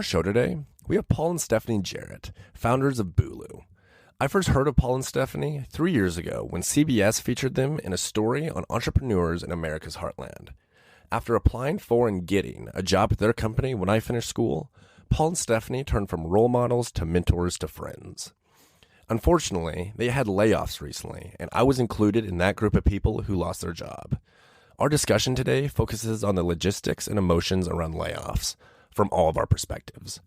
our show today, we have Paul and Stephanie Jarrett, founders of Bulu. I first heard of Paul and Stephanie 3 years ago when CBS featured them in a story on entrepreneurs in America's heartland. After applying for and getting a job at their company when I finished school, Paul and Stephanie turned from role models to mentors to friends. Unfortunately, they had layoffs recently, and I was included in that group of people who lost their job. Our discussion today focuses on the logistics and emotions around layoffs from all of our perspectives.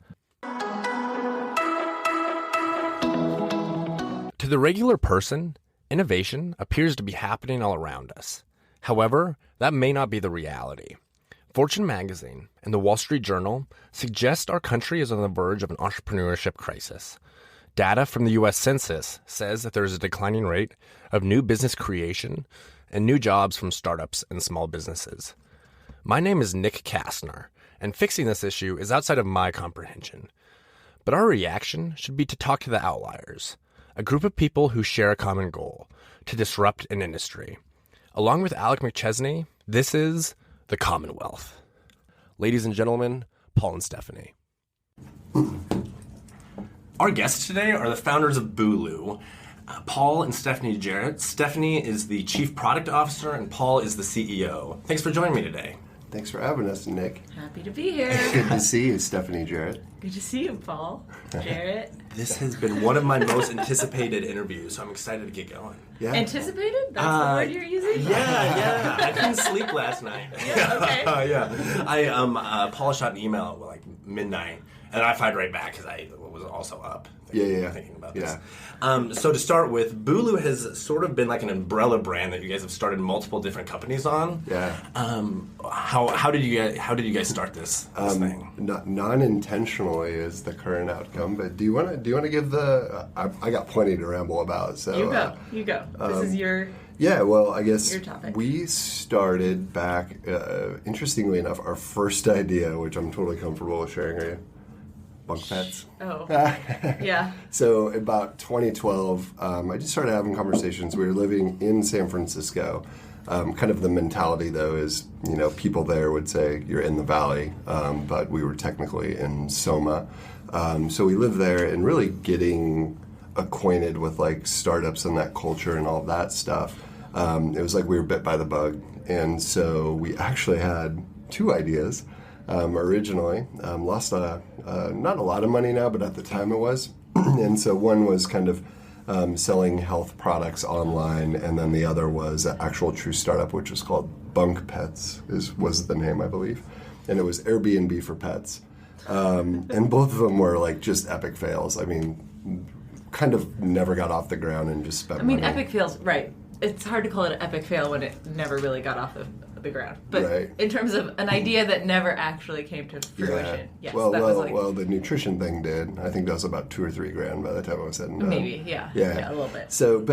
To the regular person, innovation appears to be happening all around us. However, that may not be the reality. Fortune magazine and the Wall Street Journal suggest our country is on the verge of an entrepreneurship crisis. Data from the U.S. Census says that there is a declining rate of new business creation and new jobs from startups and small businesses. My name is Nick Castner, and fixing this issue is outside of my comprehension. But our reaction should be to talk to the outliers, a group of people who share a common goal, to disrupt an industry. Along with Alec McChesney, this is the Commonwealth. Ladies and gentlemen, Paul and Stephanie. Our guests today are the founders of Bulu, Paul and Stephanie Jarrett. Stephanie is the Chief Product Officer and Paul is the CEO. Thanks for joining me today. Thanks for having us, Nick. Happy to be here. Good to see you, Stephanie Jarrett. Good to see you, Paul Jarrett. This has been one of my most anticipated interviews, so I'm excited to get going. Yeah. Anticipated? That's the word you're using? Yeah. I couldn't sleep last night. Yeah, okay. Yeah. Paul shot an email at like midnight, and I fired right back because I was also up. Thinking about this. So to start with, Bulu has sort of been like an umbrella brand that you guys have started multiple different companies on. Yeah. How did you guys start this thing? Non-intentionally is the current outcome. But do you want to give the? I got plenty to ramble about. So you go. This is your. Yeah, well, I guess your topic. We started back. Interestingly enough, our first idea, which I'm totally comfortable with sharing with you. Bunk pets. Oh, yeah. So about 2012, I just started having conversations. We were living in San Francisco. Kind of the mentality, though, is, people there would say you're in the valley, but we were technically in Soma. So we lived there and really getting acquainted with like startups and that culture and all that stuff. It was like we were bit by the bug. And so we actually had two ideas. Originally, lost not a lot of money now, but at the time it was. And so one was kind of selling health products online, and then the other was an actual true startup, which was called Bunk Pets, was the name, I believe. And it was Airbnb for pets. And both of them were like just epic fails. I mean, kind of never got off the ground and just spent money. Epic fails, right. It's hard to call it an epic fail when it never really got off the ground. But right. In terms of an idea that never actually came to fruition, yes. Well, the nutrition thing did. I think that was about $2,000 or $3,000 by the time I was said and done. Maybe, yeah, a little bit. So,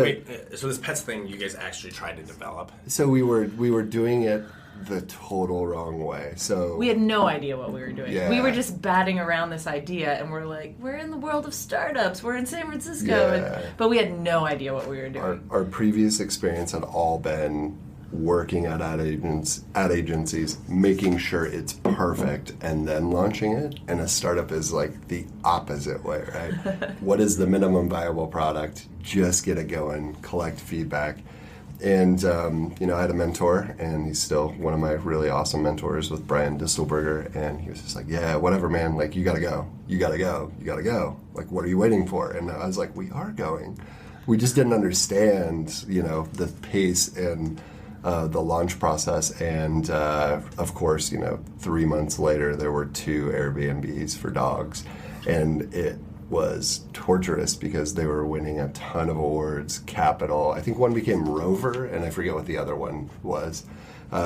so this pets thing you guys actually tried to develop? So we were doing it the total wrong way. So we had no idea what we were doing. Yeah. We were just batting around this idea, and we're like, we're in the world of startups. We're in San Francisco, but we had no idea what we were doing. Our previous experience had all been working at ad agencies, making sure it's perfect, and then launching it. And a startup is like the opposite way, right? What is the minimum viable product? Just get it going, collect feedback. And, I had a mentor, and he's still one of my really awesome mentors with Brian Distelberger, and he was just like, yeah, whatever, man, like, you gotta go. Like, what are you waiting for? And I was like, we are going. We just didn't understand, the pace and the launch process. And, of course, 3 months later, there were 2 Airbnbs for dogs, and it was torturous because they were winning a ton of awards, Capital. I think one became Rover, and I forget what the other one was.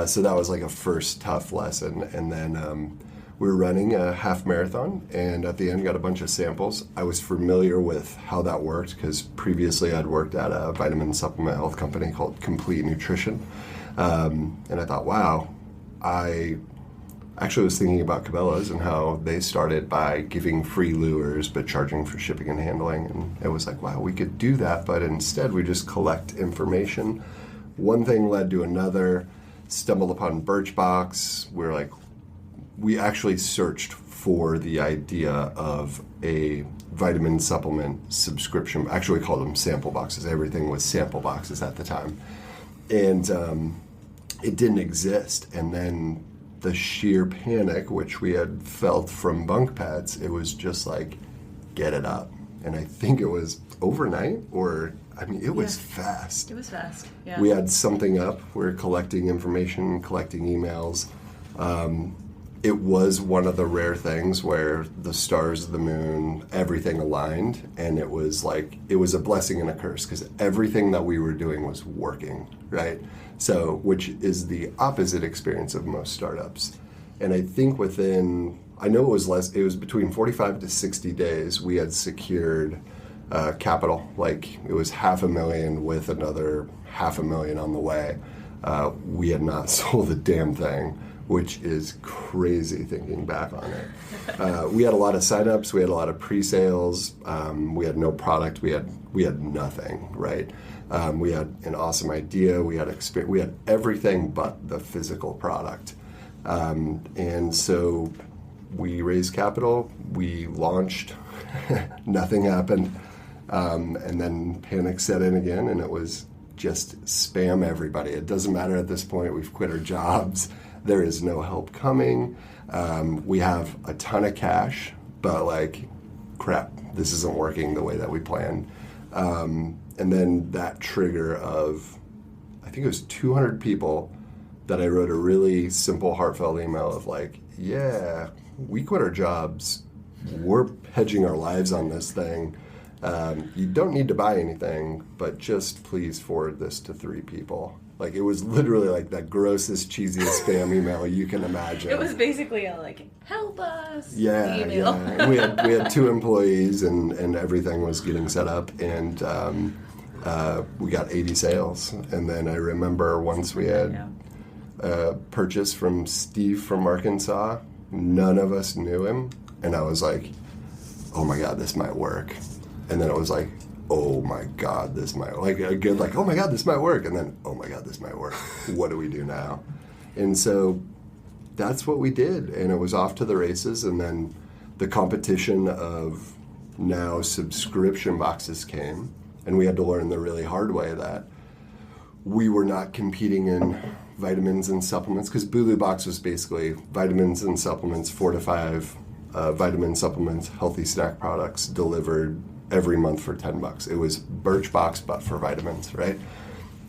So that was like a first tough lesson. And then we were running a half marathon, and at the end got a bunch of samples. I was familiar with how that worked because previously I'd worked at a vitamin supplement health company called Complete Nutrition. And I thought, wow, I actually was thinking about Cabela's and how they started by giving free lures but charging for shipping and handling. And it was like, wow, we could do that, but instead we just collect information. One thing led to another, stumbled upon Birchbox. We actually searched for the idea of a vitamin supplement subscription. Actually, we called them sample boxes. Everything was sample boxes at the time. And it didn't exist. And then the sheer panic, which we had felt from bunk pads, it was just like, get it up. And I think it was overnight, or, I mean, it was fast. It was fast, yeah. We had something up. We were collecting information, collecting emails. It was one of the rare things where the stars, the moon, everything aligned, and it was like, it was a blessing and a curse, because everything that we were doing was working, right? So, which is the opposite experience of most startups. And I think I know it was between 45 to 60 days, we had secured capital. Like, it was $500,000 with another $500,000 on the way. We had not sold a damn thing, which is crazy thinking back on it. We had a lot of signups, we had a lot of pre-sales, we had no product, we had nothing, right? We had an awesome idea, we had everything but the physical product. And so we raised capital, we launched, nothing happened, and then panic set in again, and it was just spam everybody. It doesn't matter at this point, we've quit our jobs. There is no help coming. We have a ton of cash, but like, crap, this isn't working the way that we planned. And then that trigger of, I think it was 200 people that I wrote a really simple, heartfelt email of like, yeah, we quit our jobs. We're hedging our lives on this thing. You don't need to buy anything, but just please forward this to 3 people. Like, it was literally like the grossest, cheesiest spam email you can imagine. It was basically a like, help us email. Yeah. And we had 2 employees, and everything was getting set up, and we got 80 sales. And then I remember once we had a purchase from Steve from Arkansas, none of us knew him, and I was like, oh my God, this might work. And then it was like, oh my God, this might, like a good, like, oh my God, this might work. And then, oh my God, this might work. What do we do now? And so that's what we did. And it was off to the races. And then the competition of now subscription boxes came. And we had to learn the really hard way that we were not competing in vitamins and supplements, because Bulu Box was basically vitamins and supplements, 4 to 5 vitamin supplements, healthy snack products delivered every month for $10. It was Birchbox, but for vitamins, right?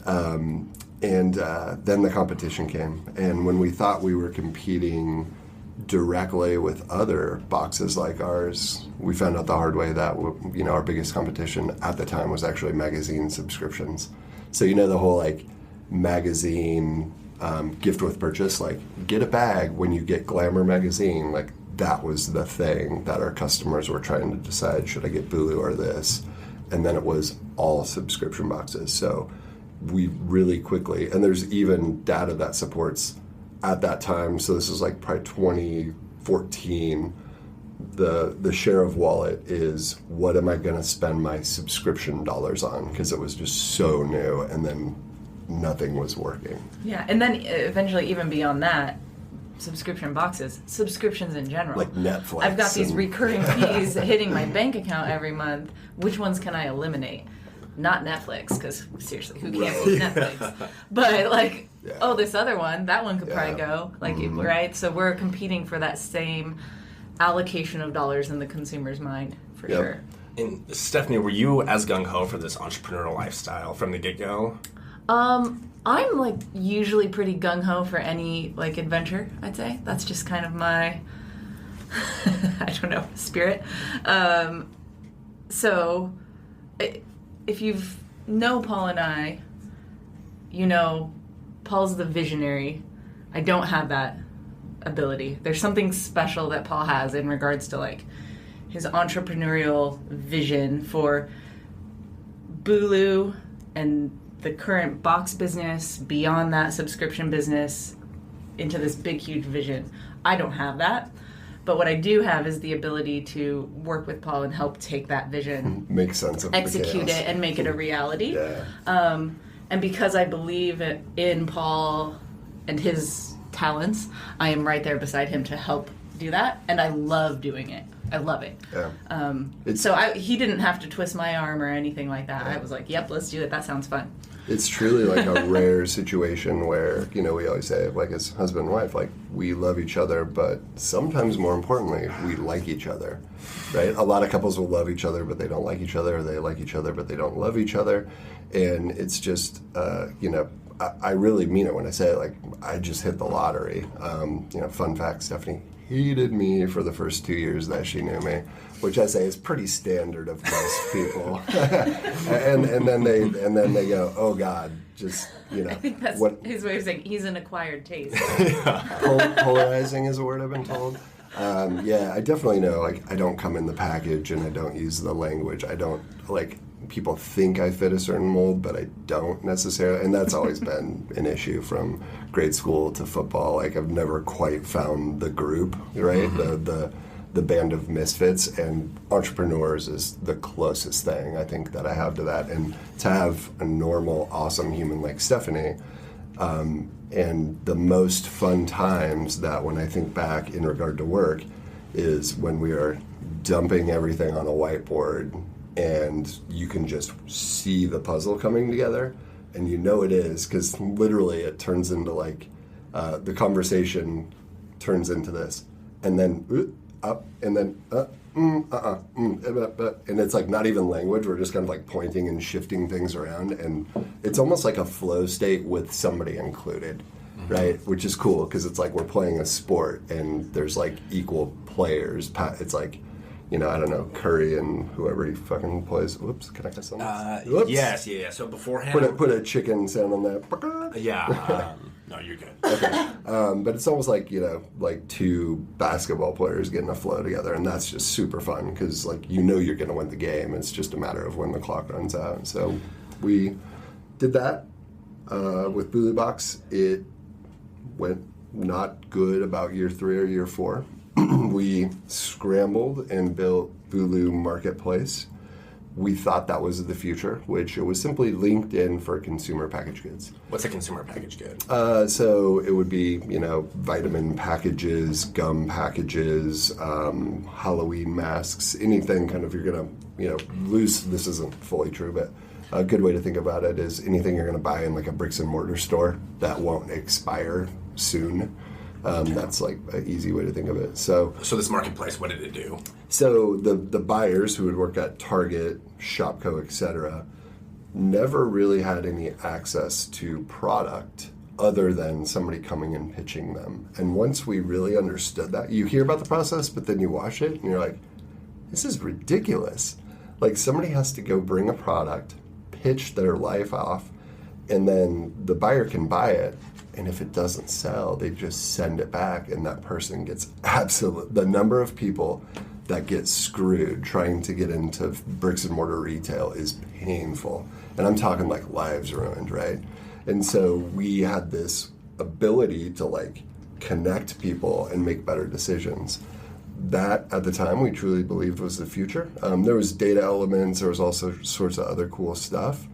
And then the competition came. And when we thought we were competing directly with other boxes like ours, we found out the hard way that, you know, our biggest competition at the time was actually magazine subscriptions. So, you know, the whole like magazine gift with purchase, like get a bag when you get Glamour magazine, like that was the thing that our customers were trying to decide, should I get Bulu or this? And then it was all subscription boxes. So we really quickly, and there's even data that supports at that time, so this is like probably 2014, the share of wallet is what am I going to spend my subscription dollars on, because it was just so new, and then nothing was working. Yeah, and then eventually even beyond that, subscription boxes, subscriptions in general. Like Netflix. I've got these recurring fees hitting my bank account every month. Which ones can I eliminate? Not Netflix, because seriously, who cancels Netflix? But like, oh, this other one, that one could probably go. Like, right? So we're competing for that same allocation of dollars in the consumer's mind, for sure. And Stephanie, were you as gung-ho for this entrepreneurial lifestyle from the get-go? I'm like usually pretty gung-ho for any like adventure, I'd say. That's just kind of my, I don't know, spirit. So if you've know Paul and I, you know Paul's the visionary. I don't have that ability. There's something special that Paul has in regards to like his entrepreneurial vision for Bulu and the current box business, beyond that subscription business, into this big, huge vision. I don't have that. But what I do have is the ability to work with Paul and help take that vision, make sense of execute it, and make it a reality. Yeah. And because I believe in Paul and his talents, I am right there beside him to help do that, and I love doing it. I love it. Yeah. He didn't have to twist my arm or anything like that. I was like, yep, let's do it. That sounds fun. It's truly like a rare situation where, we always say, like, as husband and wife, like, we love each other, but sometimes more importantly, we like each other, right? A lot of couples will love each other, but they don't like each other, or they like each other, but they don't love each other. And it's just, I really mean it when I say it, like, I just hit the lottery. Fun fact, Stephanie hated me for the first 2 years that she knew me, which I say is pretty standard of most people. and then they go, oh God, just I think that's his way of saying he's an acquired taste. Polarizing is a word I've been told. I definitely know. Like, I don't come in the package, and I don't use the language. I don't like. People think I fit a certain mold, but I don't necessarily, and that's always been an issue from grade school to football. Like, I've never quite found the group, right? Mm-hmm. The band of misfits, and entrepreneurs is the closest thing I think that I have to that. And to have a normal, awesome human like Stephanie, and the most fun times that when I think back in regard to work is when we are dumping everything on a whiteboard and you can just see the puzzle coming together, and it is, because literally it turns into like, the conversation turns into this, and then up, and then and it's like not even language, we're just kind of like pointing and shifting things around, and it's almost like a flow state with somebody included, right? Which is cool, because it's like we're playing a sport, and there's like equal players. It's like, I don't know, Curry and whoever he fucking plays. Whoops, can I cuss on this? Whoops. Yes, yeah. So beforehand... Put a chicken sound on that. Yeah, no, you're good. Okay. But it's almost like, like two basketball players getting a flow together, and that's just super fun, because, like, you're going to win the game. It's just a matter of when the clock runs out. So we did that with Bulu Box. It went not good about year 3 or year 4. We scrambled and built Bulu Marketplace. We thought that was the future, which it was simply LinkedIn for consumer packaged goods. What's a consumer packaged good? So it would be, vitamin packages, gum packages, Halloween masks, anything kind of you're going to, loose. This isn't fully true, but a good way to think about it is anything you're going to buy in like a bricks and mortar store that won't expire soon. That's like an easy way to think of it. So this marketplace, what did it do? So the buyers who would work at Target, Shopko, etc., never really had any access to product other than somebody coming and pitching them. And once we really understood that, you hear about the process, but then you watch it and you're like, this is ridiculous. Like, somebody has to go bring a product, pitch their life off, and then the buyer can buy it. And if it doesn't sell, they just send it back, and that person gets the number of people that get screwed trying to get into bricks and mortar retail is painful. And I'm talking like lives ruined, right? And so we had this ability to like connect people and make better decisions. That at the time we truly believed was the future. There was data elements, there was also sorts of other cool stuff.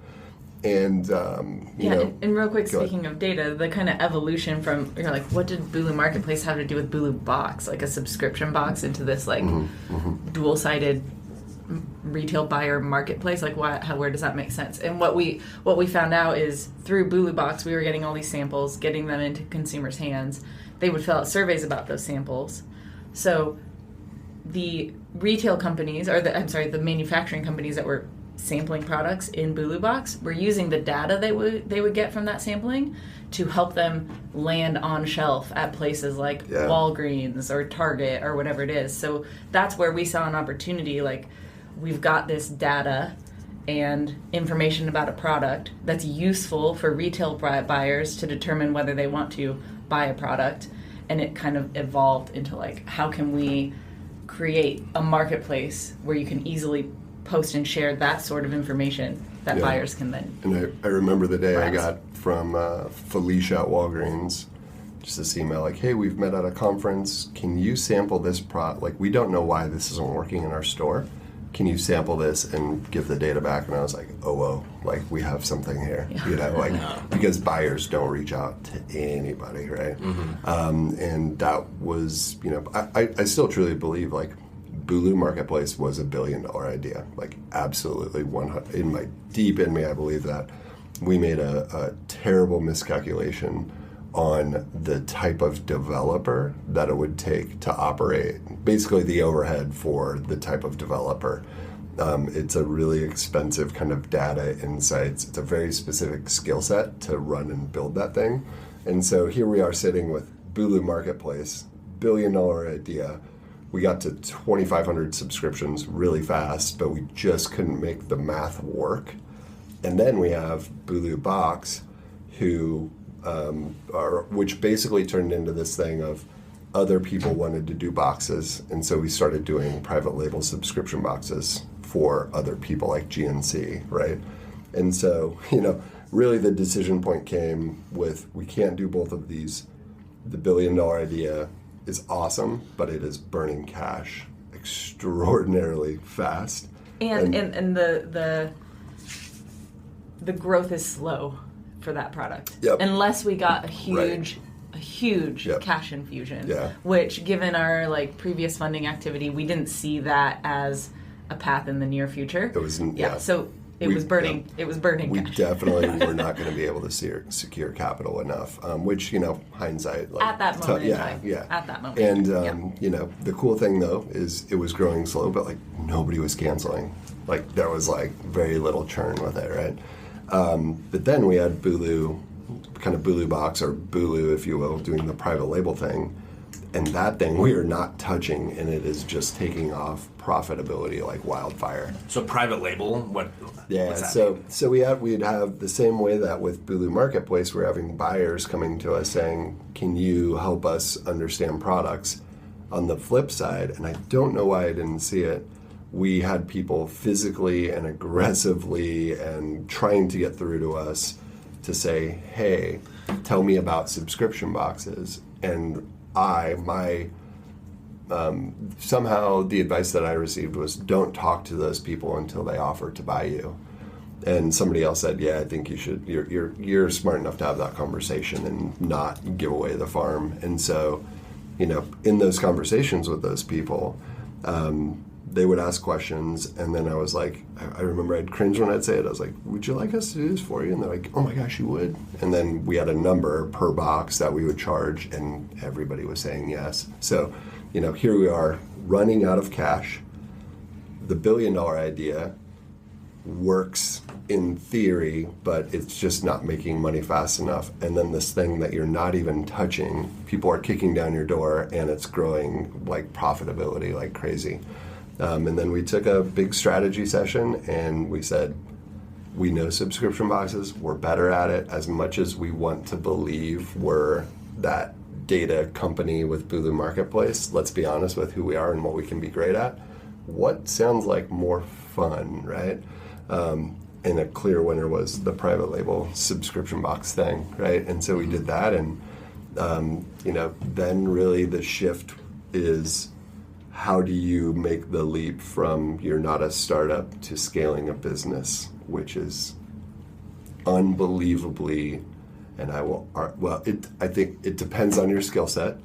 And, and real quick, speaking of data, the kind of evolution from, you're like, what did Bulu Marketplace have to do with Bulu Box? Like a subscription box into this, like, dual-sided retail buyer marketplace? Like, where does that make sense? And what we found out is through Bulu Box, we were getting all these samples, getting them into consumers' hands. They would fill out surveys about those samples. So the retail companies, the manufacturing companies that were sampling products in Bulu Box were using the data they would get from that sampling to help them land on shelf at places like Walgreens or Target or whatever it is. So that's where we saw an opportunity. Like, we've got this data and information about a product that's useful for retail buyers to determine whether they want to buy a product. And it kind of evolved into like, how can we create a marketplace where you can easily post and share that sort of information that buyers can then. And I remember the day I got from Felicia at Walgreens just this email like, hey, we've met at a conference. Can you sample this product? Like, we don't know why this isn't working in our store. can you sample this and give the data back? And I was like, oh, whoa, like we have something here, because buyers don't reach out to anybody, right? And that was, I still truly believe like Bulu Marketplace was $1 billion idea, like absolutely deep in me, I believe that. We made a terrible miscalculation on the type of developer that it would take to operate, basically the overhead for the type of developer. It's a really expensive kind of data insights. It's a very specific skill set to run and build that thing. And so here we are sitting with Bulu Marketplace, $1 billion idea. We got to 2,500 subscriptions really fast, but we just couldn't make the math work. And then we have Bulu Box, which basically turned into this thing of other people wanted to do boxes, and so we started doing private label subscription boxes for other people like GNC, right? And so, really the decision point came with, we can't do both of these. The $1 billion idea is awesome, but it is burning cash extraordinarily fast. And the growth is slow for that product. Unless we got a huge cash infusion, which given our previous funding activity, we didn't see that as a path in the near future. It was so it was burning we cash. Definitely were not going to be able to secure capital enough, which hindsight at that moment at that moment. And the cool thing though is it was growing slow, but nobody was canceling. There was very little churn with it, right? But then we had Bulu Box, or Bulu, if you will, doing the private label thing. And that thing we are not touching, and it is just taking off profitability like wildfire. So private label, what's that? So we'd have the same way that with Bulu Marketplace, we're having buyers coming to us saying, can you help us understand products? On the flip side, and I don't know why I didn't see it, we had people physically and aggressively and trying to get through to us to say, hey, tell me about subscription boxes. And somehow the advice that I received was, don't talk to those people until they offer to buy you. And somebody else said, yeah, I think you should, you're smart enough to have that conversation and not give away the farm. And so, in those conversations with those people, they would ask questions, and then I was like, I remember I'd cringe when I'd say it. I was like, would you like us to do this for you? And they're like, oh my gosh, you would? And then we had a number per box that we would charge, and everybody was saying yes. So, here we are running out of cash. The $1 billion idea works in theory, but it's just not making money fast enough. And then this thing that you're not even touching, people are kicking down your door, and it's growing profitability like crazy. And then we took a big strategy session, and we said, we know subscription boxes, we're better at it. As much as we want to believe we're that data company with Bulu Marketplace, let's be honest with who we are and what we can be great at. What sounds like more fun, right? And a clear winner was the private label subscription box thing, right? And so we did that, and then really the shift is, how do you make the leap from you're not a startup to scaling a business, which is unbelievably, and I think it depends on your skill set,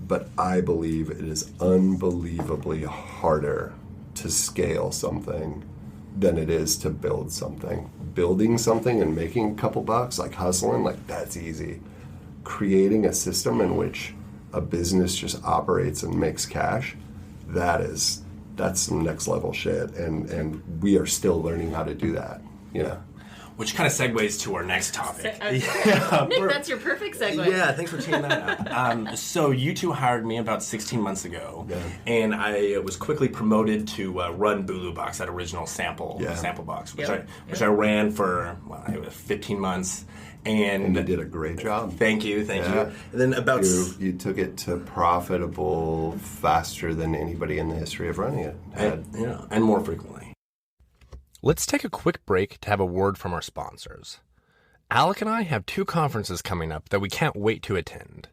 but I believe it is unbelievably harder to scale something than it is to build something. Building something and making a couple bucks, hustling, that's easy. Creating a system in which a business just operates and makes cash, that's some next level shit, and we are still learning how to do that, Which kind of segues to our next topic. Nick, that's your perfect segue. Yeah, thanks for teeing that up. So you two hired me about 16 months ago, and I was quickly promoted to run Bulu Box, that original sample box, which I ran for 15 months. And you did a great job. Thank you. And then you took it to profitable faster than anybody in the history of running it had. And more frequently. Let's take a quick break to have a word from our sponsors. Alec and I have 2 conferences coming up that we can't wait to attend.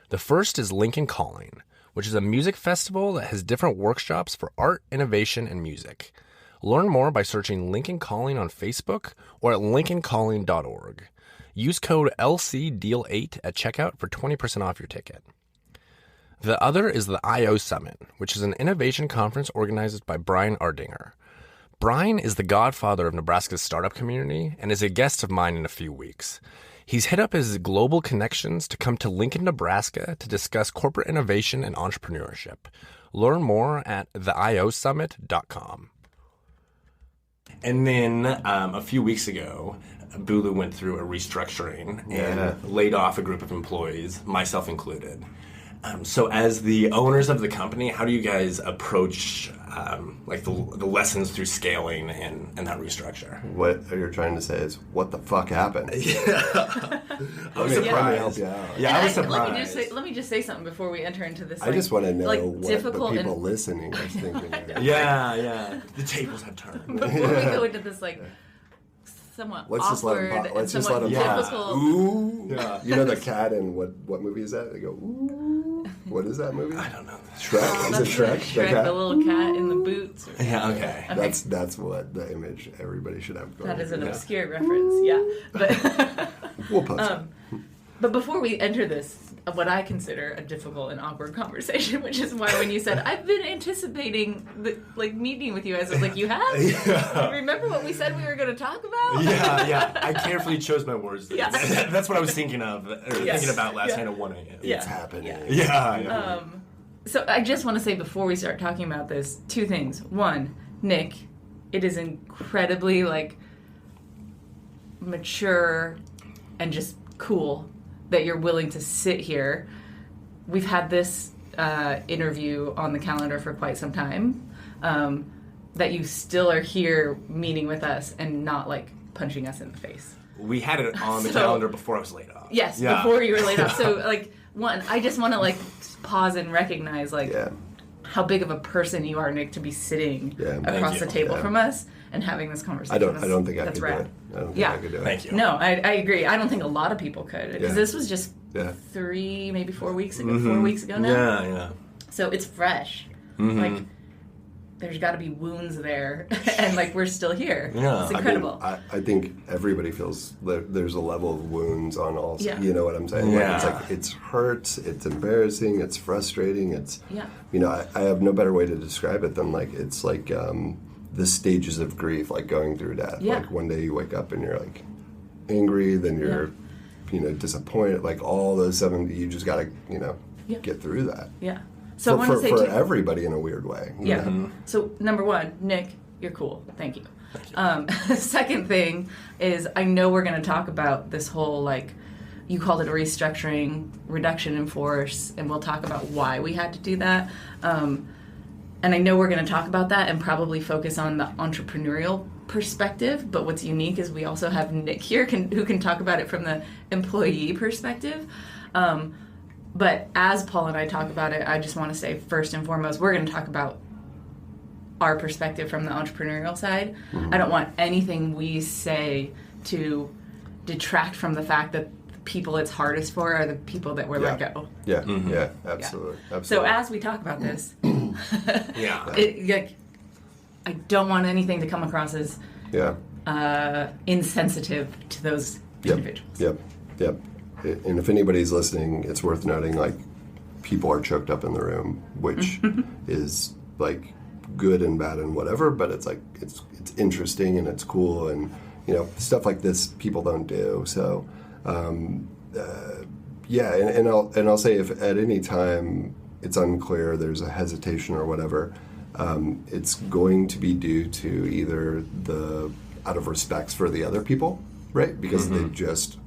The first is Lincoln Calling, which is a music festival that has different workshops for art, innovation, and music. Learn more by searching Lincoln Calling on Facebook or at lincolncalling.org. Use code LCDEAL8 at checkout for 20% off your ticket. The other is the I/O Summit, which is an innovation conference organized by Brian Ardinger. Brian is the godfather of Nebraska's startup community and is a guest of mine in a few weeks. He's hit up his global connections to come to Lincoln, Nebraska to discuss corporate innovation and entrepreneurship. Learn more at theiosummit.com. And then a few weeks ago, Bulu went through a restructuring and laid off a group of employees, myself included. So as the owners of the company, how do you guys approach the lessons through scaling and that restructure? What you're trying to say is, what the fuck happened? Yeah. I was Let me surprised. help you out. Yeah, I was surprised. Let me just say something before we enter into this. I just want to know what the difficult people listening are thinking. Yeah. The tables have turned. Before we go into this, somewhat Let's just let awkward them and let's just somewhat let them difficult. Ooh. Yeah. You know the cat in what movie is that? They go, ooh. What is that movie? I don't know. Shrek? Is it Shrek? Shrek, the little cat in the boots. Yeah, okay. That's what the image everybody should have going. That is an obscure reference, yeah. But We'll post it. But before we enter this, what I consider a difficult and awkward conversation, which is why when you said, I've been anticipating meeting with you, I was like, you have? Yeah. Remember what we said we were going to talk about? Yeah. I carefully chose my words. Yeah. That's what I was thinking of, thinking about last night at 1 a.m. Yeah. It's happening. Yeah. So I just want to say before we start talking about this, two things. One, Nick, it is incredibly mature and just cool that you're willing to sit here. We've had this interview on the calendar for quite some time, that you still are here meeting with us and not punching us in the face. We had it on the calendar before I was laid off. Yes, before you were laid off. So one, I just want to pause and recognize how big of a person you are, Nick, to be sitting across the table from us and having this conversation. I don't think I could do it. I don't think I could do it. Thank you. No, I agree. I don't think a lot of people could, because this was just 3, maybe 4 weeks ago. 4 weeks ago now. Yeah. So it's fresh. There's got to be wounds there, and we're still here. Yeah. It's incredible. I think everybody feels there's a level of wounds on all. Yeah. You know what I'm saying? Yeah. It's hurts. It's embarrassing. It's frustrating. It's Yeah. I have no better way to describe it than it's the stages of grief, going through death. Yeah. One day you wake up and you're angry, then you're disappointed. All those 7, you just gotta get through that. Yeah. So I for, want to say for too, everybody in a weird way. you Yeah. know? So number one, Nick, you're cool. Thank you. Second thing is, I know we're going to talk about this whole you called it a restructuring, reduction in force, and we'll talk about why we had to do that. And I know we're going to talk about that and probably focus on the entrepreneurial perspective. But what's unique is we also have Nick here who can talk about it from the employee perspective. But as Paul and I talk about it, I just want to say, first and foremost, we're going to talk about our perspective from the entrepreneurial side. I don't want anything we say to detract from the fact that the people it's hardest for are the people that were let go. Yeah, absolutely. So as we talk about this, Yeah. I don't want anything to come across as insensitive to those individuals. Yep. And if anybody's listening, it's worth noting, people are choked up in the room, which is, good and bad and whatever, but it's interesting and it's cool, and, stuff like this people don't do. So, and I'll say, if at any time it's unclear, there's a hesitation or whatever, it's going to be due to either out of respects for the other people, right? Because they just...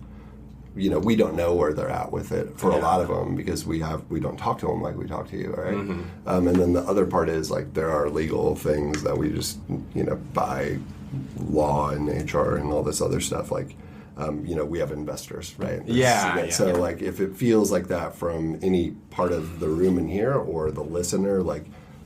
we don't know where they're at with it for a lot of them, because we don't talk to them like we talk to you, right? And then the other part is there are legal things that we just by law and HR and all this other stuff, we have investors, right? So if it feels like that from any part of the room in here or the listener,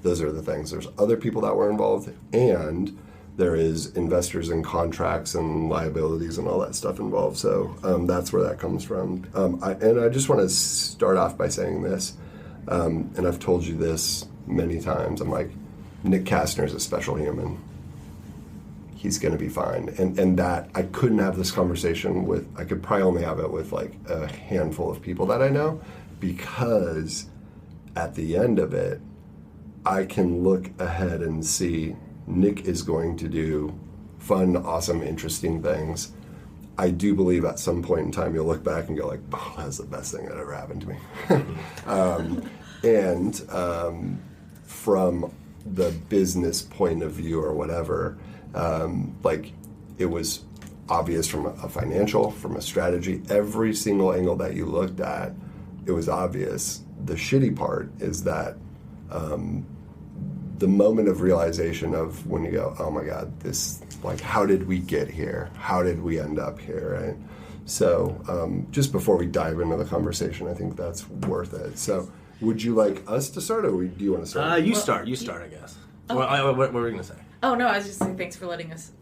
those are the things. There's other people that were involved, and there is investors and contracts and liabilities and all that stuff involved. So that's where that comes from. I just want to start off by saying this. and I've told you this many times, I'm like, Nick Castner is a special human. He's going to be fine. And that I couldn't have this conversation with, I could probably only have it with like a handful of people that I know, because at the end of it, I can look ahead and see Nick is going to do fun, awesome, interesting things. I do believe at some point in time you'll look back and go like, oh, that's the best thing that ever happened to me. From the business point of view or whatever, like it was obvious from a financial, from a strategy, every single angle that you looked at, it was obvious. The shitty part is that the moment of realization of when you go, oh my God, this, like, how did we get here? How did we end up here, right? So just before we dive into the conversation, I think that's worth it. So would you like us to start, or do you want to start? You start, I guess. Oh. What were we going to say? Oh, no, I was just saying thanks for letting us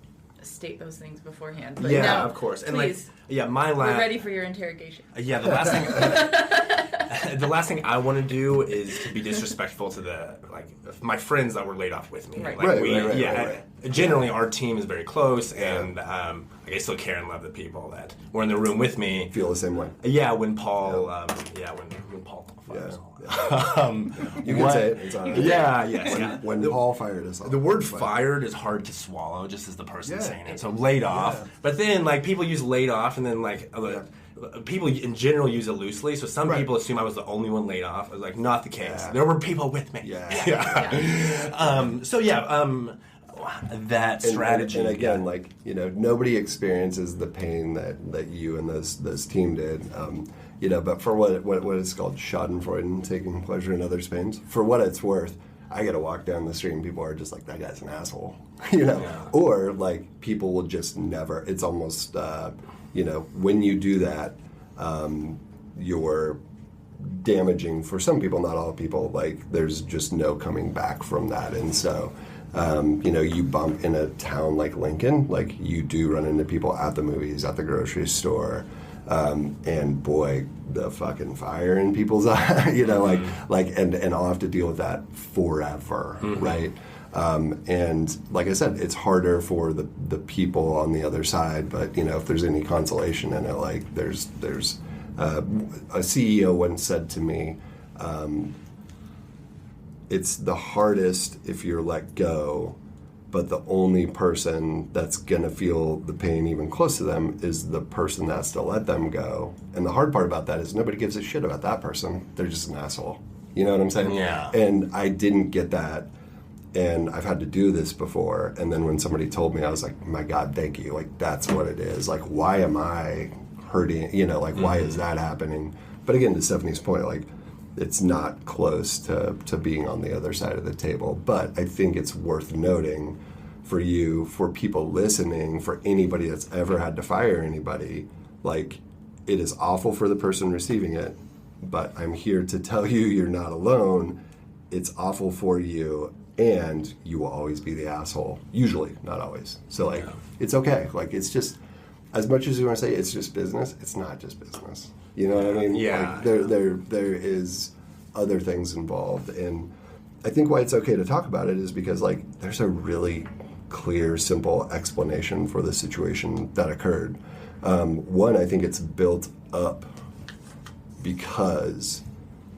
state those things beforehand. But yeah, now, of course. And please, we're ready for your interrogation. Yeah, the last thing... the last thing I want to do is to be disrespectful to my friends that were laid off with me. Right. Right. Generally, our team is very close, and I still care and love the people that were in the room with me. Feel the same way. Yeah, when Paul, when Paul fires. You can say it. It's all right. Yeah. When Paul fired us all. The word fired is hard to swallow, just as the person saying it. So laid off, but then people use laid off, and then people in general use it loosely. So some people assume I was the only one laid off. I was like, not the case. Yeah. There were people with me. That strategy. And again, nobody experiences the pain that you and this team did. But for what is called Schadenfreude, taking pleasure in others' pains. For what it's worth, I got to walk down the street and people are just like, that guy's an asshole, Or people will just never. It's almost when you do that, you're damaging for some people, not all people. There's just no coming back from that, and so. You bump in a town like Lincoln, you do run into people at the movies, at the grocery store, and boy, the fucking fire in people's eyes, and I'll have to deal with that forever, right? And like I said, it's harder for the people on the other side, but if there's any consolation in it, there's a CEO once said to me, it's the hardest if you're let go, but the only person that's going to feel the pain even close to them is the person that's to let them go. And the hard part about that is nobody gives a shit about that person. They're just an asshole. You know what I'm saying? Yeah. And I didn't get that. And I've had to do this before. And then when somebody told me, I was like, my God, thank you. That's what it is. Why am I hurting? Why is that happening? But again, to Stephanie's point, it's not close to being on the other side of the table. But I think it's worth noting for you, for people listening, for anybody that's ever had to fire anybody, it is awful for the person receiving it, but I'm here to tell you you're not alone. It's awful for you, and you will always be the asshole. Usually, not always. So, it's okay. It's just, as much as you want to say it's just business, it's not just business. You know what I mean? Yeah. There is other things involved, and I think why it's okay to talk about it is because there's a really clear, simple explanation for the situation that occurred. One, I think it's built up because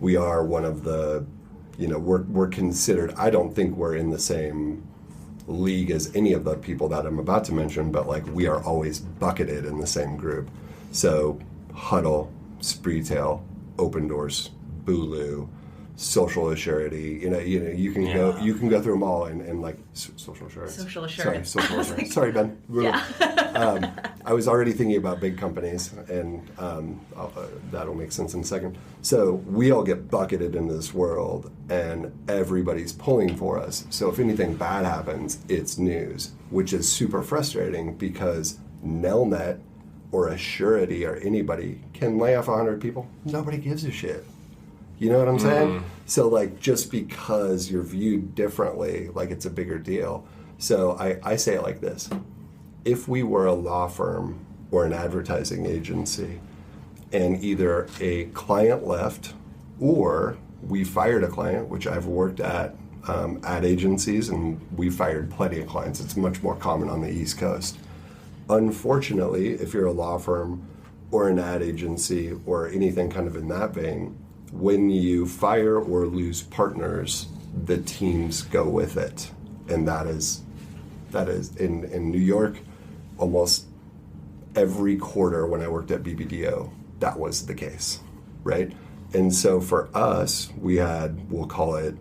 we are one of the, we're considered. I don't think we're in the same league as any of the people that I'm about to mention, but we are always bucketed in the same group. So Huddle, Spreetail, Open Doors, Bulu, Social Assurity. You can go through them all and Social Assurance. Social Assurance. Sorry, Social Assurance. Sorry, Ben. Yeah. I was already thinking about big companies, and that'll make sense in a second. So we all get bucketed into this world, and everybody's pulling for us. So if anything bad happens, it's news, which is super frustrating because Nelnet or a surety or anybody can lay off 100 people. Nobody gives a shit. You know what I'm saying? So just because you're viewed differently, it's a bigger deal. So I say it like this. If we were a law firm or an advertising agency and either a client left or we fired a client, which I've worked at ad agencies, and we fired plenty of clients. It's much more common on the East Coast. Unfortunately, if you're a law firm or an ad agency or anything kind of in that vein, when you fire or lose partners, the teams go with it. And that is in New York, almost every quarter when I worked at BBDO, that was the case, right? And so for us, we had, we'll call it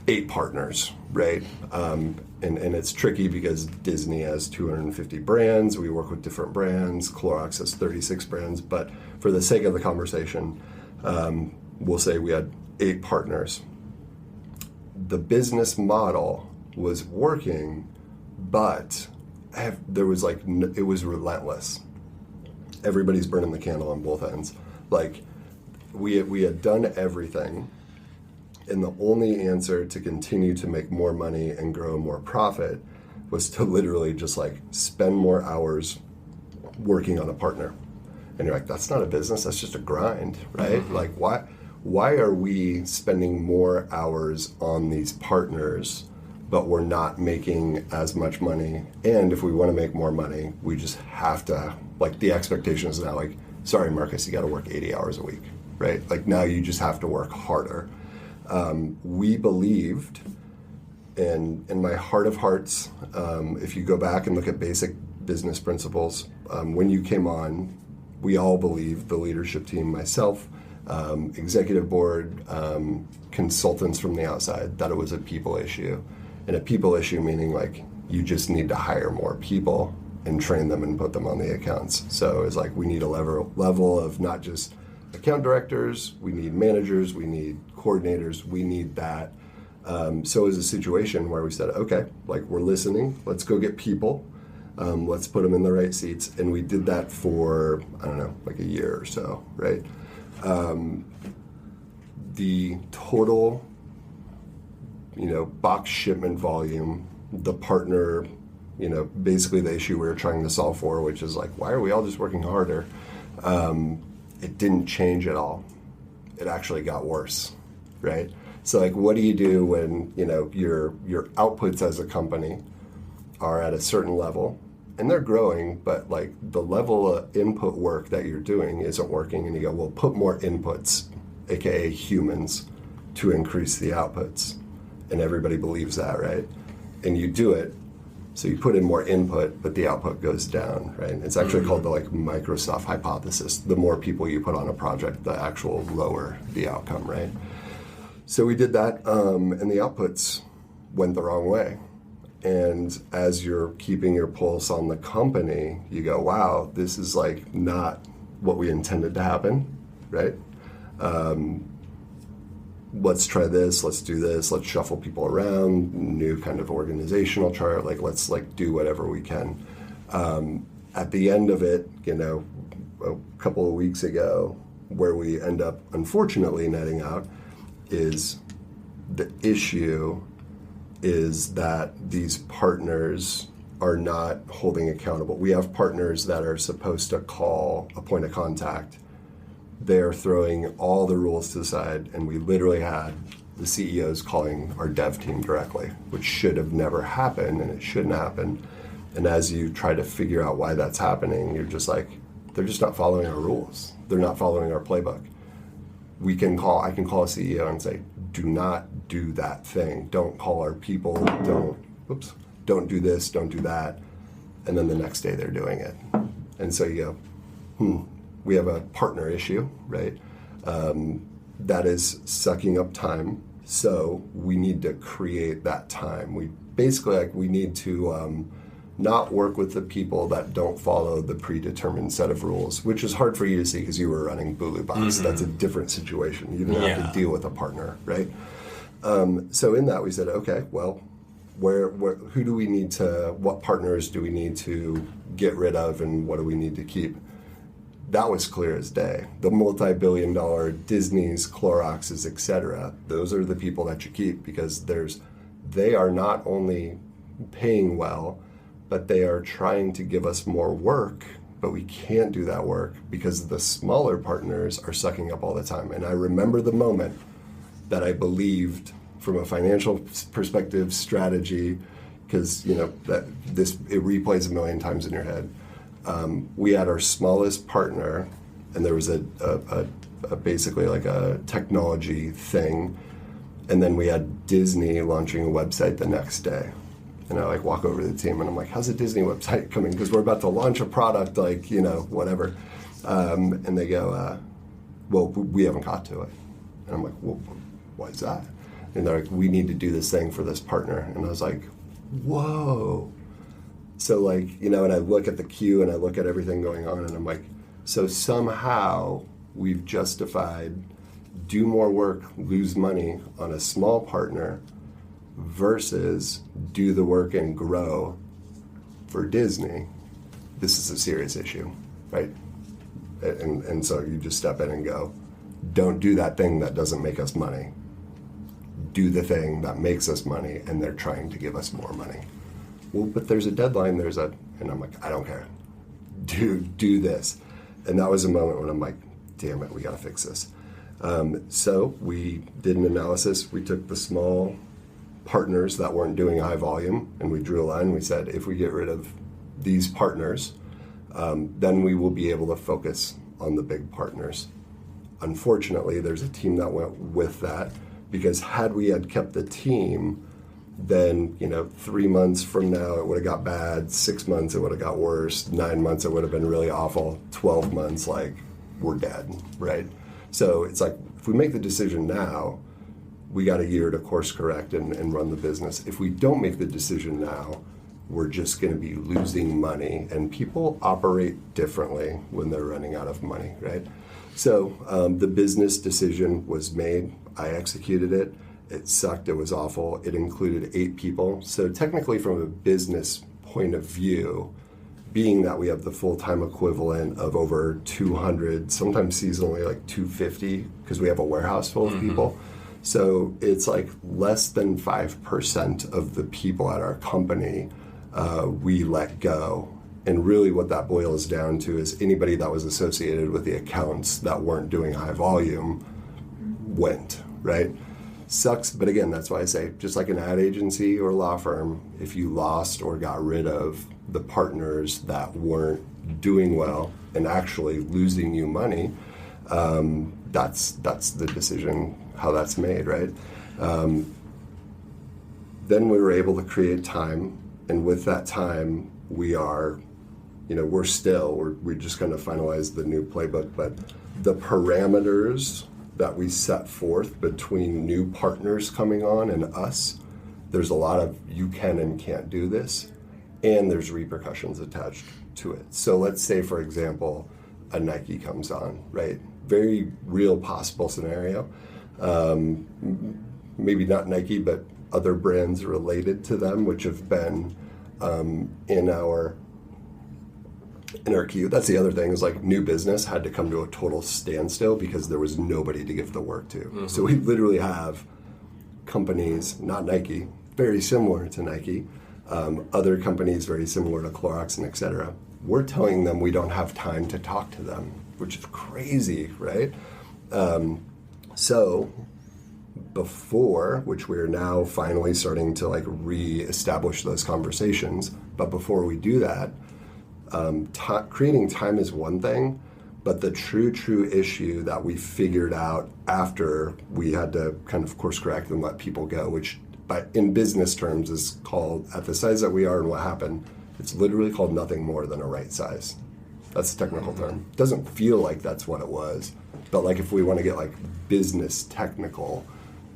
8 partners, right? And it's tricky because Disney has 250 brands. We work with different brands. Clorox has 36 brands. But for the sake of the conversation, we'll say we had 8 partners. The business model was working, but there was it was relentless. Everybody's burning the candle on both ends. Like we had done everything, and the only answer to continue to make more money and grow more profit was to literally just spend more hours working on a partner. And you're like, that's not a business, that's just a grind, right? Mm-hmm. Why are we spending more hours on these partners, but we're not making as much money? And if we want to make more money, we just have to, the expectation is now sorry, Marcus, you got to work 80 hours a week, right? Now you just have to work harder. We believed, in my heart of hearts, if you go back and look at basic business principles, when you came on, we all believed, the leadership team, myself, executive board, consultants from the outside, that it was a people issue. And a people issue meaning you just need to hire more people and train them and put them on the accounts. So it's we need a level of not just account directors, we need managers, we need coordinators, we need that. So it was a situation where we said, okay, we're listening, let's go get people, let's put them in the right seats. And we did that for, I don't know, a year or so, right? The total, box shipment volume, the partner, basically the issue we were trying to solve for, which is why are we all just working harder? It didn't change at all. It actually got worse, right? So what do you do when, your outputs as a company are at a certain level and they're growing, but the level of input work that you're doing isn't working, and you go, well, put more inputs, aka humans, to increase the outputs. And everybody believes that, right? And you do it, so you put in more input, but the output goes down, right? It's actually called the Microsoft hypothesis. The more people you put on a project, the actual lower the outcome, right? So we did that, and the outputs went the wrong way. And as you're keeping your pulse on the company, you go, wow, this is not what we intended to happen, right? Let's try this, let's do this, let's shuffle people around, new kind of organizational chart, let's do whatever we can. At the end of it, a couple of weeks ago, where we end up unfortunately netting out is the issue is that these partners are not holding accountable. We have partners that are supposed to call a point of contact. They're throwing all the rules to the side, and we literally had the CEOs calling our dev team directly, which should have never happened, and it shouldn't happen. And as you try to figure out why that's happening, you're just they're just not following our rules. They're not following our playbook. I can call a CEO and say, do not do that thing. Don't call our people. Don't do this, don't do that. And then the next day they're doing it. And so you go, we have a partner issue, right? That is sucking up time. So we need to create that time. We basically we need to not work with the people that don't follow the predetermined set of rules, which is hard for you to see because you were running Bulu Box. Mm-hmm. That's a different situation. You didn't have to deal with a partner, right? So in that we said, okay, well, who do we need to, what partners do we need to get rid of, and what do we need to keep? That was clear as day. The multi-billion-dollar Disneys, Cloroxes, etc. Those are the people that you keep because they are not only paying well, but they are trying to give us more work but we can't do that work because the smaller partners are sucking up all the time. And I remember the moment that I believed from a financial perspective, strategy, because that it replays a million times in your head. We had our smallest partner, and there was a basically like a technology thing, and then we had Disney launching a website the next day. And I walk over to the team and I'm like, how's the Disney website coming? Because we're about to launch a product, whatever. And they go, well, we haven't got to it. And I'm like, well, why is that? And they're like, we need to do this thing for this partner. And I was like, whoa. So and I look at the queue and I look at everything going on and I'm like, so somehow we've justified do more work, lose money on a small partner versus do the work and grow for Disney. This is a serious issue, right? And so you just step in and go, don't do that thing that doesn't make us money. Do the thing that makes us money, and they're trying to give us more money. Well, but there's a deadline, and I'm like, I don't care. Do this. And that was a moment when I'm like, damn it, we gotta fix this. So we did an analysis. We took the small partners that weren't doing high volume, and we drew a line. We said, if we get rid of these partners, then we will be able to focus on the big partners. Unfortunately, there's a team that went with that, because had we had kept the team, then 3 months from now it would have got bad, 6 months it would have got worse, 9 months it would have been really awful, 12 months we're dead, right? So it's if we make the decision now, we got a year to course correct and run the business. If we don't make the decision now, we're just going to be losing money, and people operate differently when they're running out of money, right? So the business decision was made. I executed it. It sucked. It was awful. It included 8 people. So technically, from a business point of view, being that we have the full-time equivalent of over 200, sometimes seasonally 250, because we have a warehouse full of people. So it's less than 5% of the people at our company we let go. And really what that boils down to is anybody that was associated with the accounts that weren't doing high volume went, right? Sucks, but again, that's why I say, just like an ad agency or law firm, if you lost or got rid of the partners that weren't doing well and actually losing you money, that's the decision, how that's made, right? Then we were able to create time, and with that time, we are, we just kind of finalized the new playbook, but the parameters that we set forth between new partners coming on and us, there's a lot of you can and can't do this, and there's repercussions attached to it. So let's say, for example, a Nike comes on, right? Very real possible scenario. Maybe not Nike, but other brands related to them, which have been in our queue. That's the other thing, is new business had to come to a total standstill because there was nobody to give the work to. Mm-hmm. So we literally have companies, not Nike, very similar to Nike, other companies very similar to Clorox and et cetera. We're telling them we don't have time to talk to them, which is crazy, right? So before, which we're now finally starting to re-establish those conversations, but before we do that, creating time is one thing, but the true issue that we figured out after we had to kind of course correct and let people go, which in business terms is called, at the size that we are and what happened, it's literally called nothing more than a right size. That's the technical term. It doesn't feel like that's what it was, but if we want to get business technical,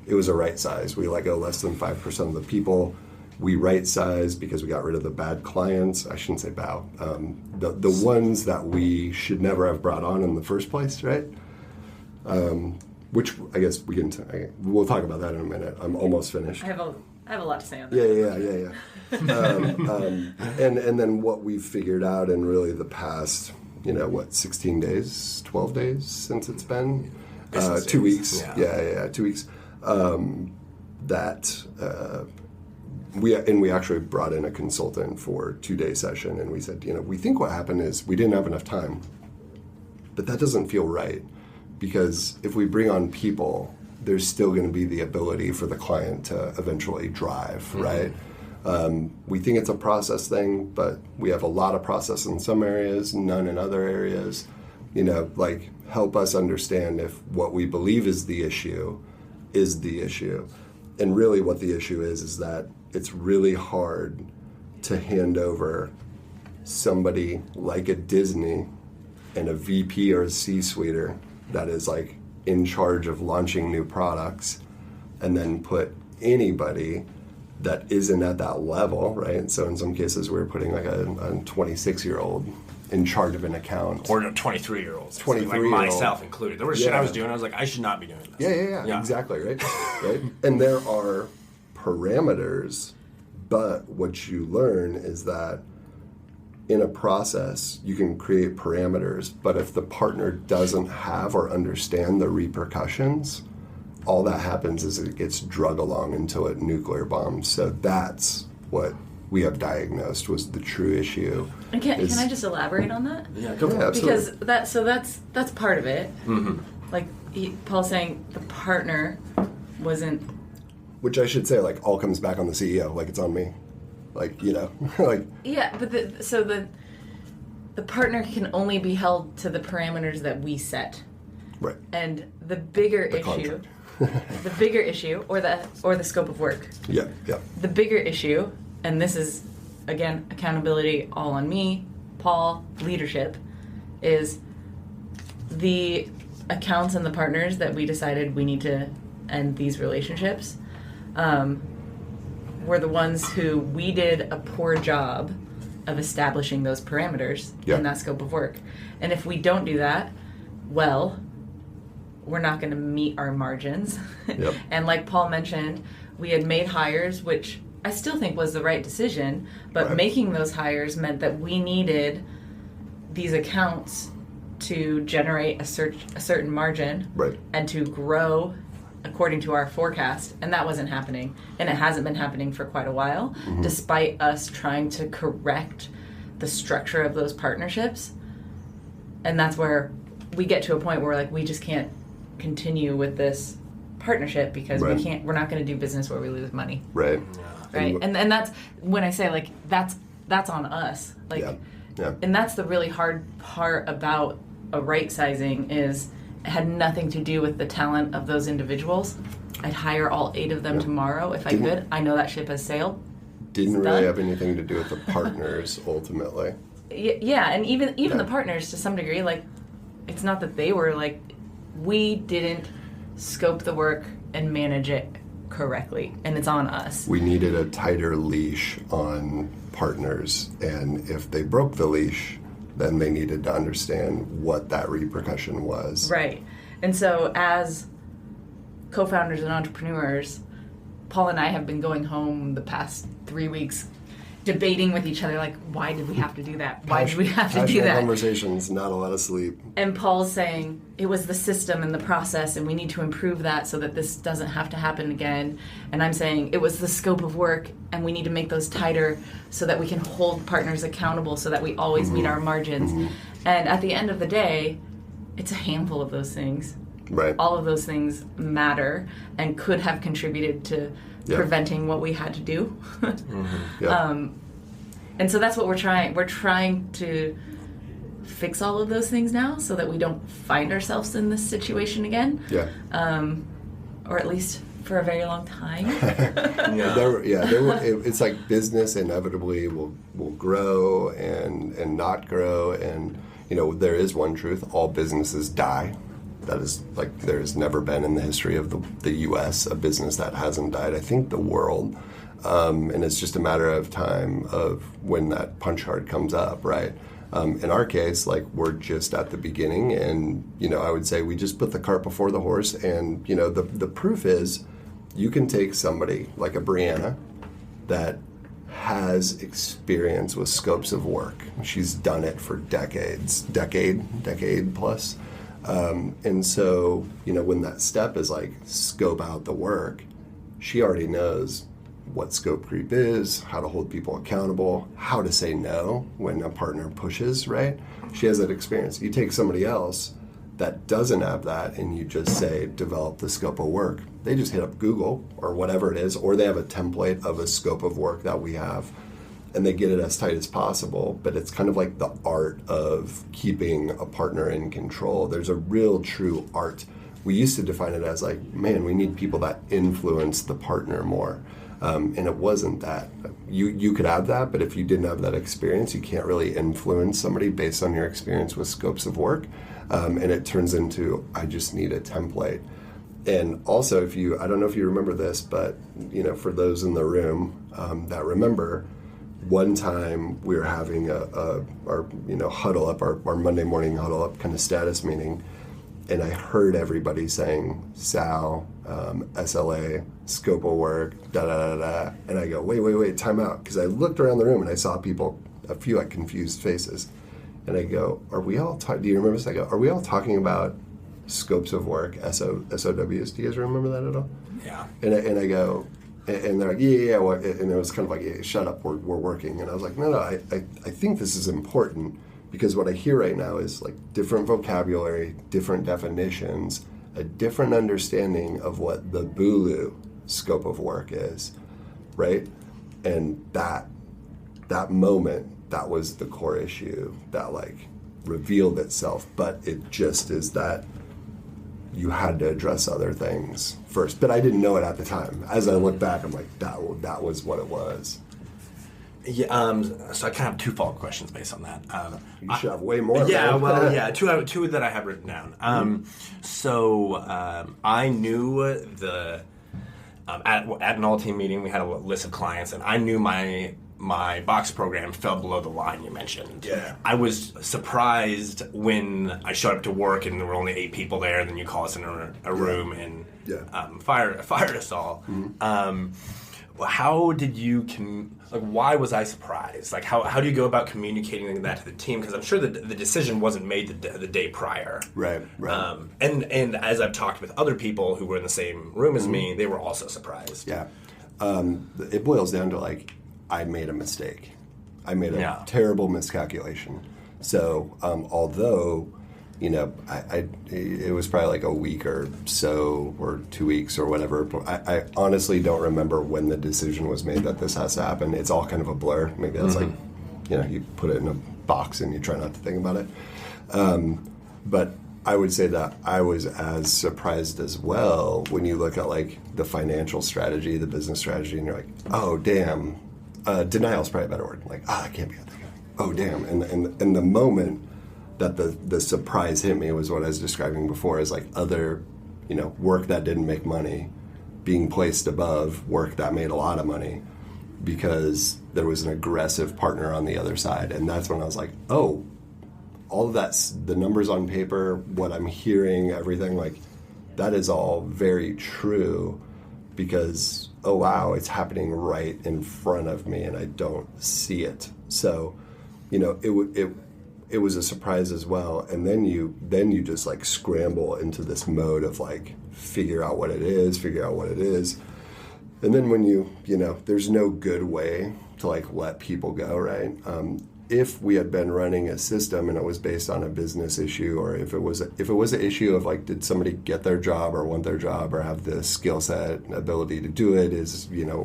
it was a right size. We let go less than 5% of the people. We right sized because we got rid of the bad clients. I shouldn't say bad. The ones that we should never have brought on in the first place, right? Which I guess we'll talk about that in a minute. I'm almost finished. I have a lot to say on that. Yeah. And then what we've figured out in really the past, 16 days, 12 days since it's been? 2 weeks. Yeah, 2 weeks. That we actually brought in a consultant for a 2-day session, and we said, we think what happened is we didn't have enough time, but that doesn't feel right, because if we bring on people, there's still going to be the ability for the client to eventually drive, right? We think it's a process thing, but we have a lot of process in some areas, none in other areas. Help us understand if what we believe is the issue is the issue. And really what the issue is that it's really hard to hand over somebody like a Disney and a VP or a C-suiter that is in charge of launching new products, and then put anybody that isn't at that level, right? So in some cases we're putting a 26-year-old in charge of an account. Or 23-year-olds. 23-year-old. Myself included. There was shit I was doing, I was like, I should not be doing this. Yeah, exactly, right? Right? And there are parameters, but what you learn is that in a process, you can create parameters, but if the partner doesn't have or understand the repercussions, all that happens is it gets drug along until it nuclear bombs. So that's what we have diagnosed was the true issue. And can I just elaborate on that? Yeah, go for it. Because that's part of it. Paul's saying the partner wasn't. Which I should say, all comes back on the CEO. It's on me. Yeah, but the partner can only be held to the parameters that we set. Right. And the bigger issue, the bigger issue, or the scope of work. Yeah. The bigger issue, and this is again accountability all on me, Paul, leadership, is the accounts and the partners that we decided we need to end these relationships. Were the ones who we did a poor job of establishing those parameters in that scope of work. And if we don't do that, well, we're not going to meet our margins. Yep. And like Paul mentioned, we had made hires, which I still think was the right decision, but making those hires meant that we needed these accounts to generate a certain margin and to grow according to our forecast, and that wasn't happening, and it hasn't been happening for quite a while, despite us trying to correct the structure of those partnerships. And that's where we get to a point where we just can't continue with this partnership because we're not going to do business where we lose money. Right. And that's when I say that's on us. And that's the really hard part about a right sizing is it had nothing to do with the talent of those individuals. I'd hire all 8 of them tomorrow if I could. I know that ship has sailed. Didn't really have anything to do with the partners ultimately. Yeah, and even the partners to some degree, it's not that they were we didn't scope the work and manage it correctly, and it's on us. We needed a tighter leash on partners, and if they broke the leash, then they needed to understand what that repercussion was. Right. And so as co-founders and entrepreneurs, Paul and I have been going home the past 3 weeks debating with each other, why did we have to do that? Why did we have to do that? Conversations, not a lot of sleep. And Paul's saying, it was the system and the process, and we need to improve that so that this doesn't have to happen again. And I'm saying, it was the scope of work, and we need to make those tighter so that we can hold partners accountable so that we always meet our margins. And at the end of the day, it's a handful of those things. Right. All of those things matter and could have contributed to preventing what we had to do. And so that's what we're trying. We're trying to fix all of those things now so that we don't find ourselves in this situation again. Yeah. Or at least for a very long time. It's business inevitably will grow and not grow. And, there is one truth. All businesses die. That is there has never been in the history of the U.S. a business that hasn't died. I think the world, and it's just a matter of time of when that punch card comes up, right? In our case, we're just at the beginning, and I would say we just put the cart before the horse. And the proof is, you can take somebody like a Brianna that has experience with scopes of work. She's done it for decade plus. And so, when that step is scope out the work, she already knows what scope creep is, how to hold people accountable, how to say no when a partner pushes, right? She has that experience. You take somebody else that doesn't have that and you just say, develop the scope of work. They just hit up Google or whatever it is, or they have a template of a scope of work that we have, and they get it as tight as possible. But it's kind of like the art of keeping a partner in control. There's a real true art. We used to define it as like, man, we need people that influence the partner more. And it wasn't that. You could have that, but if you didn't have that experience, you can't really influence somebody based on your experience with scopes of work. And it turns into, I just need a template. And also, I don't know if you remember this, but for those in the room that remember, one time we were having our huddle up, our Monday morning huddle up kind of status meeting, and I heard everybody saying Sal, SLA, scope of work, da-da-da-da. And I go, wait, time out. Because I looked around the room and I saw people, a few like confused faces. And I go, do you remember this? I go, are we all talking about scopes of work, SOWs? Do you guys remember that at all? Yeah. And I go, and they're like, yeah. And it was kind of like, yeah, shut up, we're working. And I was like, no, I think this is important. Because what I hear right now is like different vocabulary, different definitions, a different understanding of what the Bulu scope of work is, right? And that moment, that was the core issue that like revealed itself. But it just is that you had to address other things first. But I didn't know it at the time. As I look back, I'm like, that was what it was. Yeah, so I kind of have two follow-up questions based on that. You should have way more. Yeah, well, yeah, two that I have written down. So I knew at an all-team meeting, we had a list of clients, and I knew my box program fell below the line you mentioned. Yeah. I was surprised when I showed up to work and there were only 8 people there, and then you call us in a room and fired us all. Mm-hmm. How did you why was I surprised? Like, how do you go about communicating that to the team? Because I'm sure that the decision wasn't made the day prior. Right. And as I've talked with other people who were in the same room as me, they were also surprised. Yeah. It boils down to like, I made a mistake. I made a terrible miscalculation. So although, it was probably like a week or so, or 2 weeks or whatever. I honestly don't remember when the decision was made that this has to happen. It's all kind of a blur. Maybe that's like, you put it in a box and you try not to think about it. But I would say that I was as surprised as well when you look at like the financial strategy, the business strategy, and you're like, oh, damn. Denial is probably a better word. Like, I can't be out there. Oh, damn. And the moment that the surprise hit me was what I was describing before, as like other, work that didn't make money being placed above work that made a lot of money because there was an aggressive partner on the other side. And that's when I was like, oh, all of that's the numbers on paper, what I'm hearing, everything, like that is all very true because, oh wow, it's happening right in front of me and I don't see it. So, it was a surprise as well. And then you just like scramble into this mode of like figure out what it is. And then when there's no good way to like let people go, right? If we had been running a system and it was based on a business issue, or if it was an issue of like, did somebody get their job or want their job or have the skill set and ability to do it,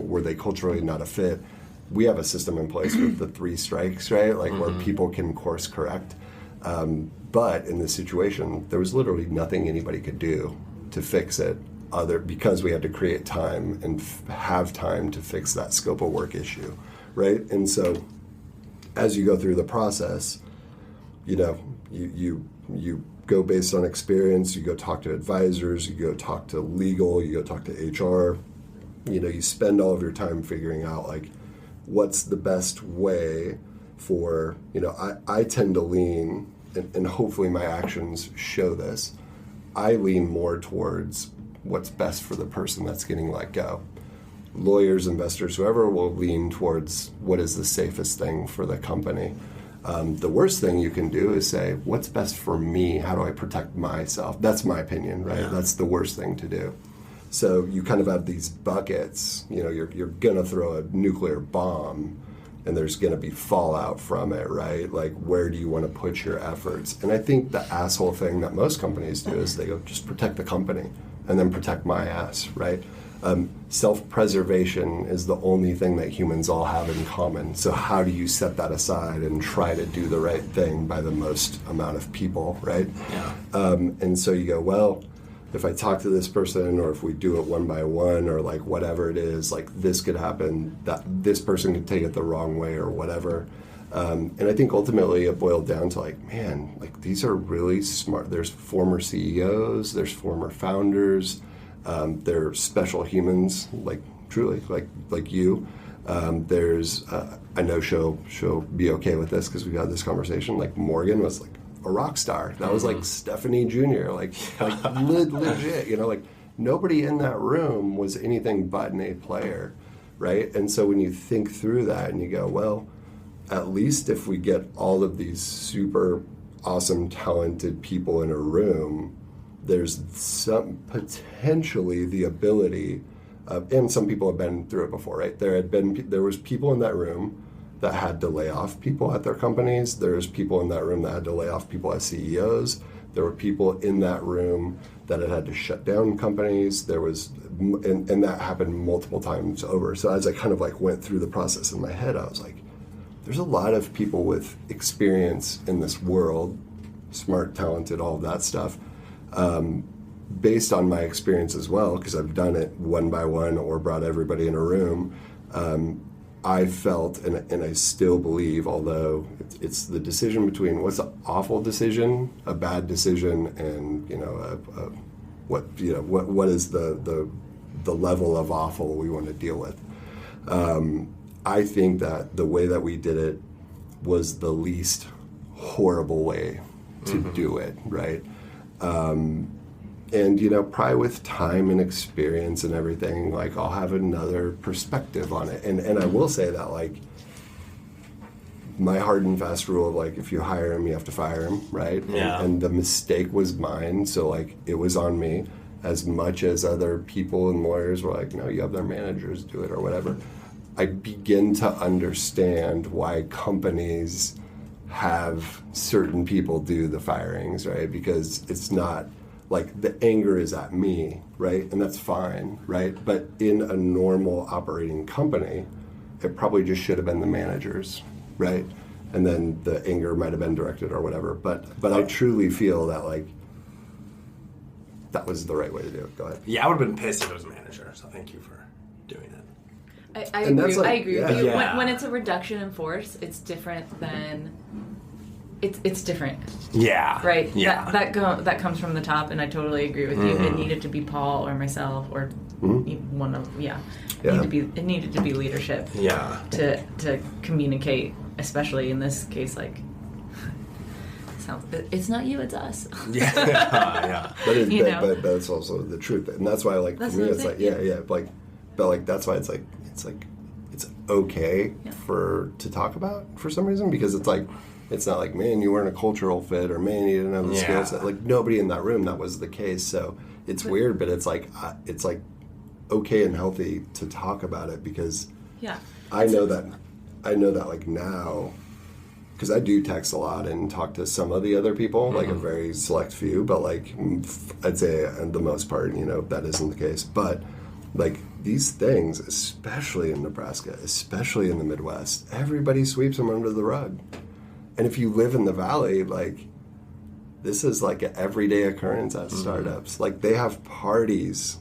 were they culturally not a fit? We have a system in place with the 3 strikes, right? Like where people can course correct. But in this situation, there was literally nothing anybody could do to fix it because we had to create time and have time to fix that scope of work issue, right? And so as you go through the process, you go based on experience, you go talk to advisors, you go talk to legal, you go talk to HR, you spend all of your time figuring out like, what's the best way for, I tend to lean, and hopefully my actions show this, I lean more towards what's best for the person that's getting let go. Lawyers, investors, whoever will lean towards what is the safest thing for the company. The worst thing you can do is say, what's best for me? How do I protect myself? That's my opinion, right? Yeah. That's the worst thing to do. So you kind of have these buckets. You're going to throw a nuclear bomb, and there's going to be fallout from it, right? Like, where do you want to put your efforts? And I think the asshole thing that most companies do is they go, just protect the company and then protect my ass, right? Self-preservation is the only thing that humans all have in common. So how do you set that aside and try to do the right thing by the most amount of people, right? Yeah. And so you go, well, if I talk to this person, or if we do it one by one, or like whatever it is, like this could happen, that this person could take it the wrong way or whatever. And I think ultimately it boiled down to like, man, like these are really smart. There's former CEOs, there's former founders, they're special humans, like truly, like you. There's, I know she'll be okay with this because we've had this conversation. Like Morgan was like a rock star. That was like Stephanie Jr. Like legit, like nobody in that room was anything but an A player, right? And so when you think through that and you go, well, at least if we get all of these super awesome, talented people in a room, there's some potentially the ability of, and some people have been through it before, right? There was people in that room that had to lay off people at their companies. There was people in that room that had to lay off people as CEOs. There were people in that room that had to shut down companies. There was, and that happened multiple times over. So as I kind of like went through the process in my head, I was like, there's a lot of people with experience in this world, smart, talented, all of that stuff. Based on my experience as well, because I've done it one by one or brought everybody in a room, I felt, and I still believe, although it's the decision between what's an awful decision, a bad decision, and what is the level of awful we want to deal with. I think that the way that we did it was the least horrible way to do it, right? And, probably with time and experience and everything, like, I'll have another perspective on it. And I will say that, like, my hard and fast rule of, like, if you hire him, you have to fire him, right? Yeah. And the mistake was mine, so, like, it was on me. As much as other people and lawyers were like, no, you have their managers do it or whatever. I begin to understand why companies have certain people do the firings, right? Because it's not... like, the anger is at me, right? And that's fine, right? But in a normal operating company, it probably just should have been the managers, right? And then the anger might have been directed or whatever. But I truly feel that, like, that was the right way to do it. Go ahead. Yeah, I would have been pissed if it was a manager, so thank you for doing it. I agree, like, I agree with you. Yeah. When it's a reduction in force, it's different than... It's different. Yeah. Right? Yeah. That comes from the top, and I totally agree with you. It needed to be Paul or myself or one of... Yeah. It needed to be leadership. Yeah. To communicate, especially in this case, like... It's not you, it's us. Yeah. Yeah. But that's also the truth, and that's why, like, That's for me, what it's I'm like, saying, but like that's why it's okay to talk about for some reason, because it's like, it's not like, man, you weren't a cultural fit, or man, you didn't have the skill set. Like, nobody in that room that was the case. So it's weird, but it's like okay and healthy to talk about it, because I know that like now. Because I do text a lot and talk to some of the other people, like a very select few, but like I'd say the most part, that isn't the case. But like these things, especially in Nebraska, especially in the Midwest, everybody sweeps them under the rug. And if you live in the Valley, like this is like an everyday occurrence at startups. Like they have parties.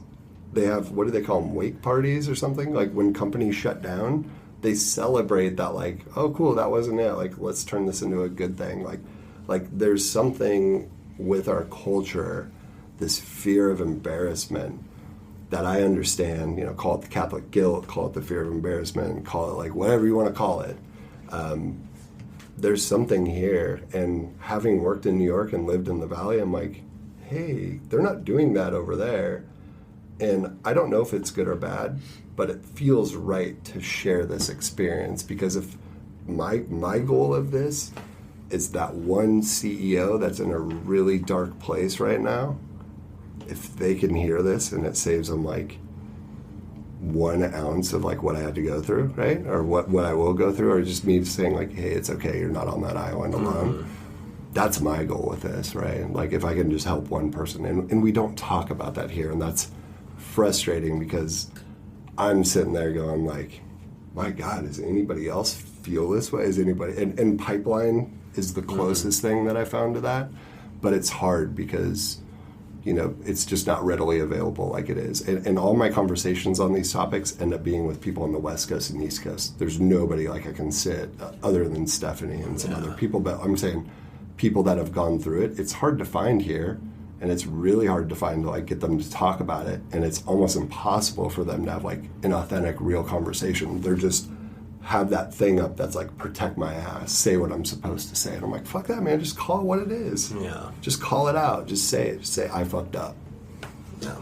They have, what do they call them, wake parties or something? Like when companies shut down, they celebrate that, like, oh, cool, that wasn't it. Like, let's turn this into a good thing. Like there's something with our culture, this fear of embarrassment that I understand, call it the Catholic guilt, call it the fear of embarrassment, call it like whatever you want to call it. There's something here. And having worked in New York and lived in the Valley, I'm like, hey, they're not doing that over there. And I don't know if it's good or bad, but it feels right to share this experience, because if my goal of this is that one CEO that's in a really dark place right now, if they can hear this and it saves them like 1 ounce of like what I had to go through, right? Or what I will go through, or just me saying like, hey, it's okay, you're not on that island alone. That's my goal with this, right? Like if I can just help one person, and we don't talk about that here, and that's frustrating because I'm sitting there going like, my God, does anybody else feel this way? Is anybody, and pipeline is the closest thing that I found to that, but it's hard because, you know, it's just not readily available like it is. And all my conversations on these topics end up being with people on the West Coast and East Coast. There's nobody like I can sit other than Stephanie and some other people, but I'm saying people that have gone through it. It's hard to find here, and it's really hard to find to like get them to talk about it, and it's almost impossible for them to have like an authentic, real conversation. They're just have that thing up that's like, protect my ass, say what I'm supposed to say. And I'm like, fuck that, man, just call it what it is. Yeah. Just call it out. Just say it. Just say, I fucked up. Yeah.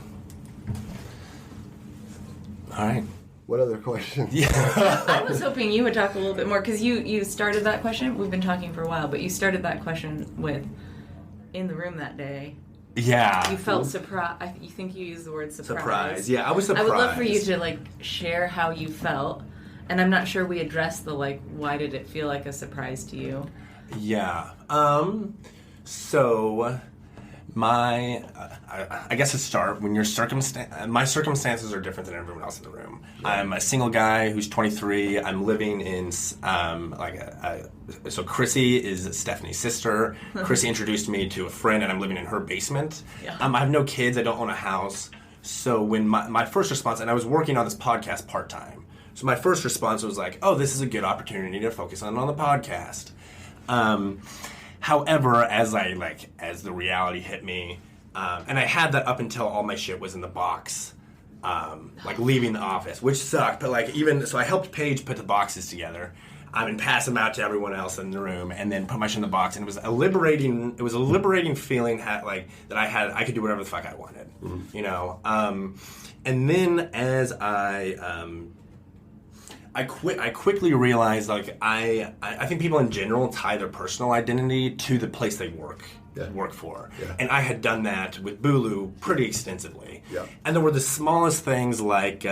All right. What other questions? Yeah. I was hoping you would talk a little bit more, because you started that question. We've been talking for a while, but you started that question with, in the room that day. Yeah. You felt surprised. You think you used the word surprise. Surprise. Yeah, I was surprised. I would love for you to like share how you felt. And I'm not sure we addressed the like, why did it feel like a surprise to you? Yeah. So I guess to start, when your my circumstances are different than everyone else in the room. Yeah. I'm a single guy who's 23. I'm living in so Chrissy is Stephanie's sister. Chrissy introduced me to a friend, and I'm living in her basement. Yeah. I have no kids. I don't own a house. So when my first response, and I was working on this podcast part-time. So my first response was like, oh, this is a good opportunity to focus on the podcast. However, as the reality hit me, and I had that up until all my shit was in the box, like leaving the office, which sucked. But like so I helped Paige put the boxes together, and pass them out to everyone else in the room, and then put my shit in the box. And it was a liberating feeling that I could do whatever the fuck I wanted, you know. And then as I quickly realized, like, I think people in general tie their personal identity to the place they work for. Yeah. And I had done that with Bulu pretty extensively. Yeah. And there were the smallest things, like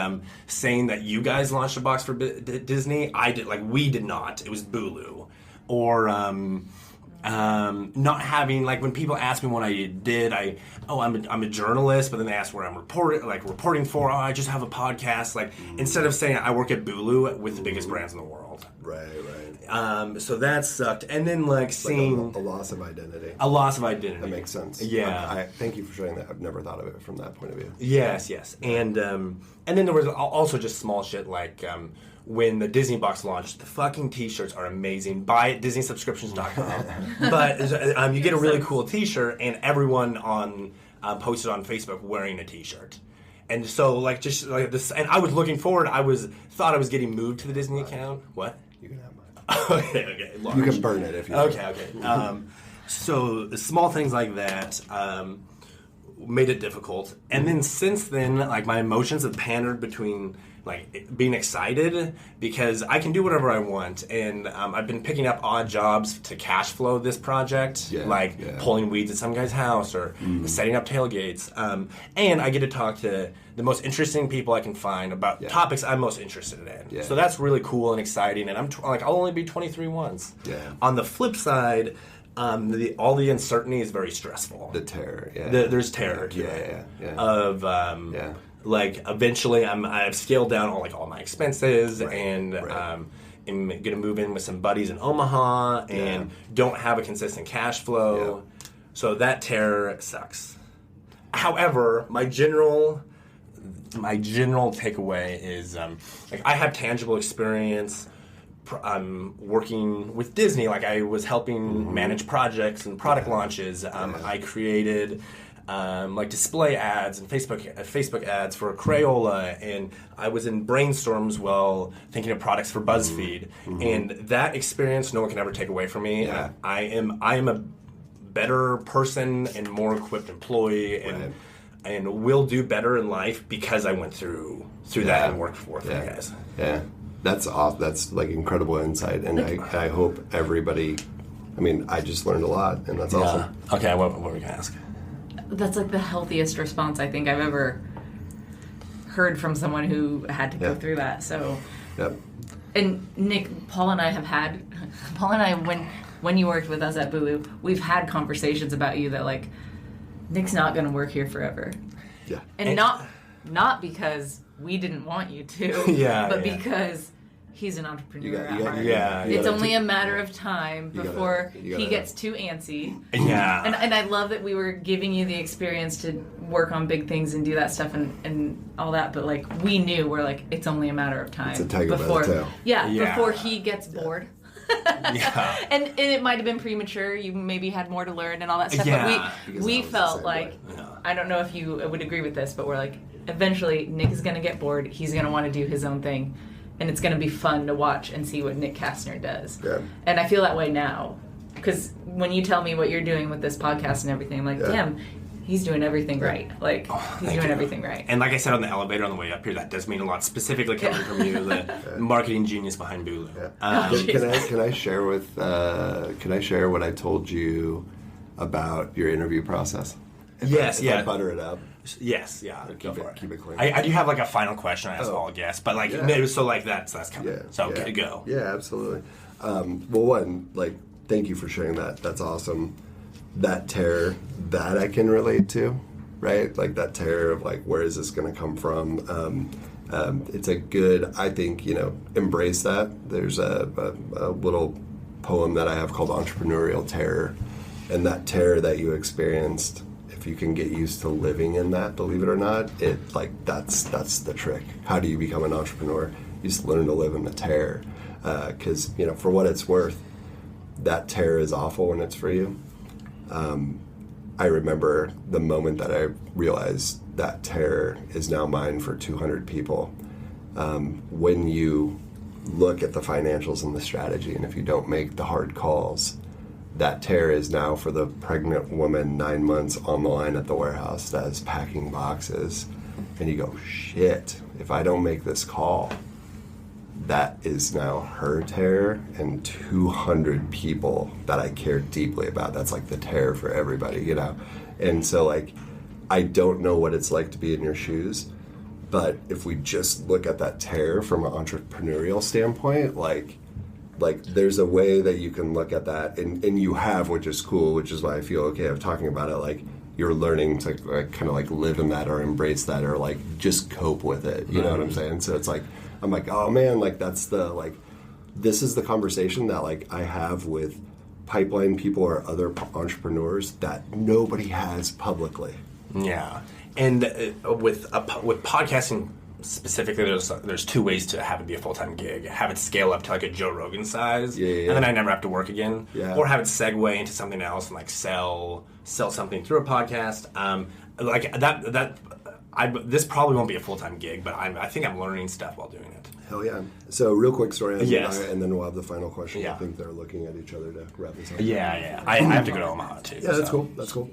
saying that you guys launched a box for Disney. We did not. It was Bulu. Or not having, like, when people ask me what I did, I'm a journalist, but then they ask where I'm reporting for. Oh, I just have a podcast. Like, instead of saying I work at Bulu with the biggest brands in the world. Right. So that sucked. And then, like, seeing a loss of identity. That makes sense. Yeah. I thank you for sharing that. I've never thought of it from that point of view. Yes. And then there was also just small shit, like, when the Disney box launched, the fucking t-shirts are amazing. Buy it, DisneySubscriptions.com. But you get a really cool t-shirt, and everyone posted on Facebook wearing a t-shirt. And so, like, just like this, and I was looking forward. Thought I was getting moved to the Disney account. What? You can have mine. Okay. Large. You can burn it if you want. Okay. So small things like that made it difficult. And then since then, like, my emotions have pandered between, like, being excited because I can do whatever I want, and I've been picking up odd jobs to cash flow this project, pulling weeds at some guy's house or setting up tailgates, and I get to talk to the most interesting people I can find about topics I'm most interested in. Yeah. So that's really cool and exciting, and I'll only be 23 once. Yeah. On the flip side, all the uncertainty is very stressful. The terror, there's terror to it. Of like, eventually I've scaled down all my expenses, and I'm gonna move in with some buddies in Omaha, and don't have a consistent cash flow. Yeah. So that terror sucks. However, my general takeaway is like, I have tangible experience. Working with Disney, like, I was helping manage projects and product launches. I created display ads and Facebook ads for Crayola, and I was in brainstorms while thinking of products for BuzzFeed. And that experience no one can ever take away from me. Yeah. I am a better person and more equipped employee, and will do better in life because I went through that and worked for you guys. Yeah. That's awesome. That's, like, incredible insight, and I hope everybody. I mean, I just learned a lot, and that's awesome. Okay, what were we gonna ask? That's like the healthiest response I think I've ever heard from someone who had to go through that. So, and Nick, Paul and I, when you worked with us at Bulu, we've had conversations about you that like, Nick's not going to work here forever. Yeah. And not because we didn't want you to, but because he's an entrepreneur at heart. It's only a matter of time before he gets too antsy. Yeah. And I love that we were giving you the experience to work on big things and do that stuff and all that, but like we knew we're like, it's only a matter of time. It's a tiger by the tail. Before he gets bored. And it might have been premature. You maybe had more to learn and all that stuff. But we felt like, I don't know if you would agree with this, but we're like, eventually Nick is going to get bored. He's going to want to do his own thing. And it's going to be fun to watch and see what Nick Castner does. Yeah. And I feel that way now. Because when you tell me what you're doing with this podcast and everything, I'm like, damn, he's doing everything right. Like, he's doing everything right. And like I said on the elevator on the way up here, that does mean a lot, specifically coming from you, the marketing genius behind Bulu. Can I share what I told you about your interview process? If I butter it up. Yes, yeah. Keep it clean. I do have like a final question I ask all guests, but like so like that's coming. Yeah, so go. Yeah, absolutely. Well, one, like, thank you for sharing that. That's awesome. That terror that I can relate to, right? Like that terror of like, where is this going to come from? It's a good, I think, embrace that. There's a little poem that I have called Entrepreneurial Terror, and that terror that you experienced, if you can get used to living in that, believe it or not, that's the trick. How do you become an entrepreneur? You just learn to live in the terror, because for what it's worth, that terror is awful when it's for you. I remember the moment that I realized that terror is now mine for 200 people. When you look at the financials and the strategy, and if you don't make the hard calls, that terror is now for the pregnant woman 9 months on the line at the warehouse that is packing boxes. And you go, shit, if I don't make this call, that is now her terror and 200 people that I care deeply about. That's like the terror for everybody, And so like, I don't know what it's like to be in your shoes, but if we just look at that terror from an entrepreneurial standpoint, like there's a way that you can look at that, and you have, which is cool, which is why I feel okay of talking about it. Like, you're learning to like, kind of like live in that or embrace that or like just cope with it. You know what I'm saying? So it's like, I'm like, oh man, like that's this is the conversation that like I have with pipeline people or other entrepreneurs that nobody has publicly. Yeah, and with podcasting specifically, there's two ways to have it be a full-time gig. Have it scale up to like a Joe Rogan size, and then I never have to work again. Or have it segue into something else and like sell something through a podcast. Like that. This probably won't be a full-time gig, but I think I'm learning stuff while doing it. Hell yeah. So real quick story, and then we'll have the final question. I think they're looking at each other to wrap this up. Yeah. I have to go to Omaha too. Yeah, that's cool. That's cool.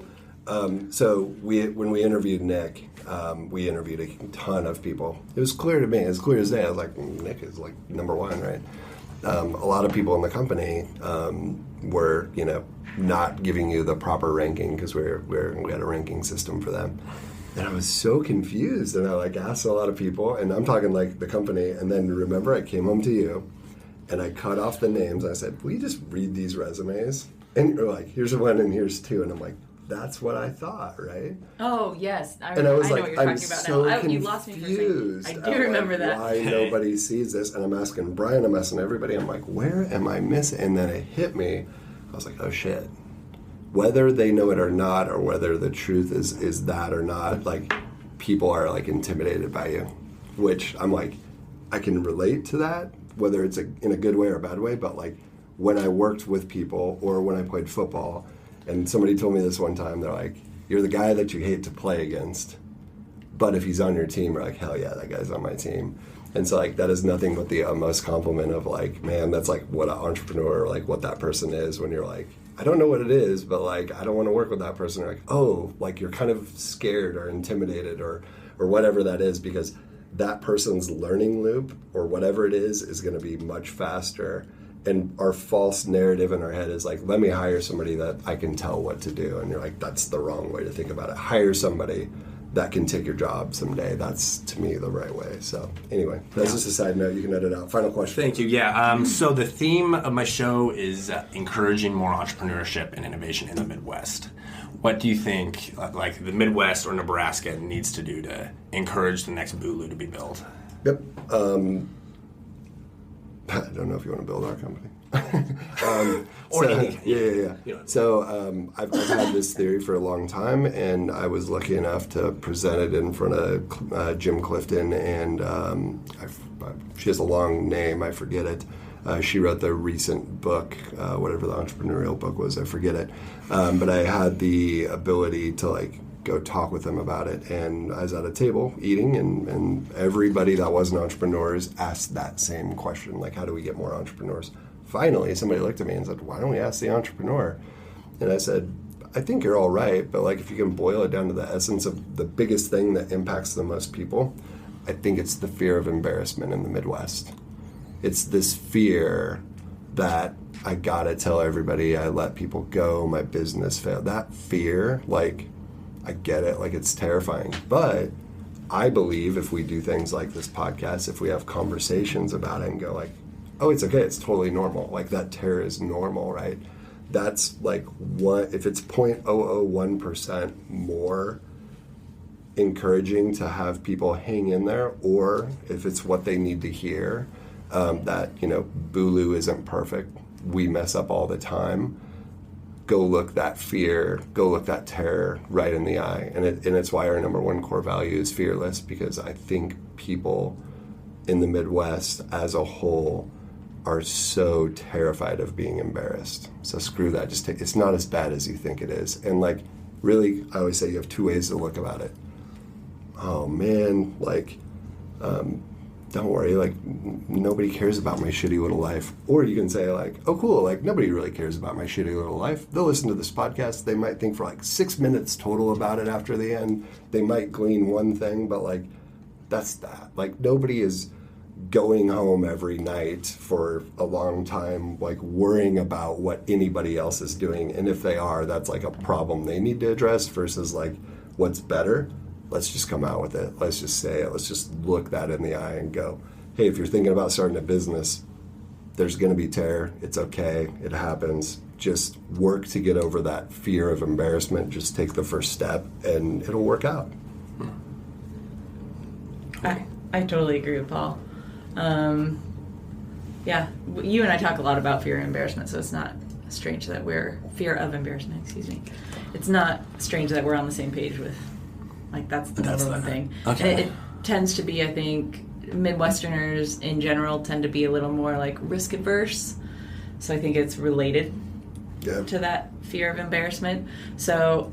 So when we interviewed Nick, we interviewed a ton of people. It was clear to me, as clear as day, I was like, Nick is like number one, right? A lot of people in the company were, not giving you the proper ranking because we had a ranking system for them. And I was so confused, and I like asked a lot of people, and I'm talking like the company, and then remember I came home to you, and I cut off the names, I said, will you just read these resumes? And you're like, here's one and here's two, and I'm like, that's what I thought, right? Oh, yes. I was know like, what you're talking so about now. You lost me for a second. I do remember that. Why nobody sees this, and I'm asking Brian, I'm asking everybody, I'm like, where am I missing? And then it hit me, I was like, oh shit. Whether they know it or not, or whether the truth is that or not, like, people are like intimidated by you, which I'm like, I can relate to that, whether it's in a good way or a bad way, but like when I worked with people or when I played football, and somebody told me this one time, they're like, you're the guy that you hate to play against, but if he's on your team, you're like, hell yeah, that guy's on my team. And so like that is nothing but the utmost compliment of like, man, that's like what an entrepreneur, like what that person is, when you're like, I don't know what it is, but like I don't want to work with that person. Or like, oh, like you're kind of scared or intimidated or whatever that is, because that person's learning loop or whatever it is going to be much faster, And our false narrative in our head is like, let me hire somebody that I can tell what to do. And you're like, that's the wrong way to think about it. Hire somebody that can take your job someday. That's, to me, the right way. So anyway, that's just a side note. You can edit out. Final question. Thank you. Yeah. So the theme of my show is encouraging more entrepreneurship and innovation in the Midwest. What do you think, like the Midwest or Nebraska needs to do to encourage the next Bulu to be built? Yep. I don't know if you want to build our company. Or any. Yeah. You know. So I've had this theory for a long time, and I was lucky enough to present it in front of Jim Clifton, and she has a long name, I forget it. She wrote the recent book, whatever the entrepreneurial book was, I forget it. But I had the ability to go talk with them about it, and I was at a table eating, and everybody that wasn't entrepreneurs asked that same question, like, how do we get more entrepreneurs? Finally, somebody looked at me and said, why don't we ask the entrepreneur? And I said, I think you're all right, but if you can boil it down to the essence of the biggest thing that impacts the most people, I think it's the fear of embarrassment in the Midwest. It's this fear that I gotta tell everybody I let people go, my business failed. That fear, I get it, it's terrifying. But I believe if we do things like this podcast, if we have conversations about it and go oh, it's okay, it's totally normal. That terror is normal, right? That's if it's 0.001% more encouraging to have people hang in there, or if it's what they need to hear, that, Bulu isn't perfect. We mess up all the time. Go look that fear, go look that terror right in the eye. And it's why our number one core value is fearless, because I think people in the Midwest as a whole are so terrified of being embarrassed. So screw that. It's not as bad as you think it is. And really, I always say you have two ways to look about it. Oh man, don't worry, nobody cares about my shitty little life. Or you can say oh cool, nobody really cares about my shitty little life. They'll listen to this podcast, they might think for 6 minutes total about it after the end. They might glean one thing, but that's that. Nobody is going home every night for a long time worrying about what anybody else is doing. And if they are, that's a problem they need to address versus what's better. Let's just come out with it. Let's just say it. Let's just look that in the eye and go, hey, if you're thinking about starting a business, there's going to be terror. It's okay. It happens. Just work to get over that fear of embarrassment. Just take the first step and it'll work out. I totally agree with Paul. Yeah, you and I talk a lot about fear and embarrassment, so it's not strange that fear of embarrassment, excuse me. It's not strange that we're on the same page with, that's the number one thing. Okay. And it tends to be, I think, Midwesterners in general tend to be a little more risk adverse. So I think it's related to that fear of embarrassment. So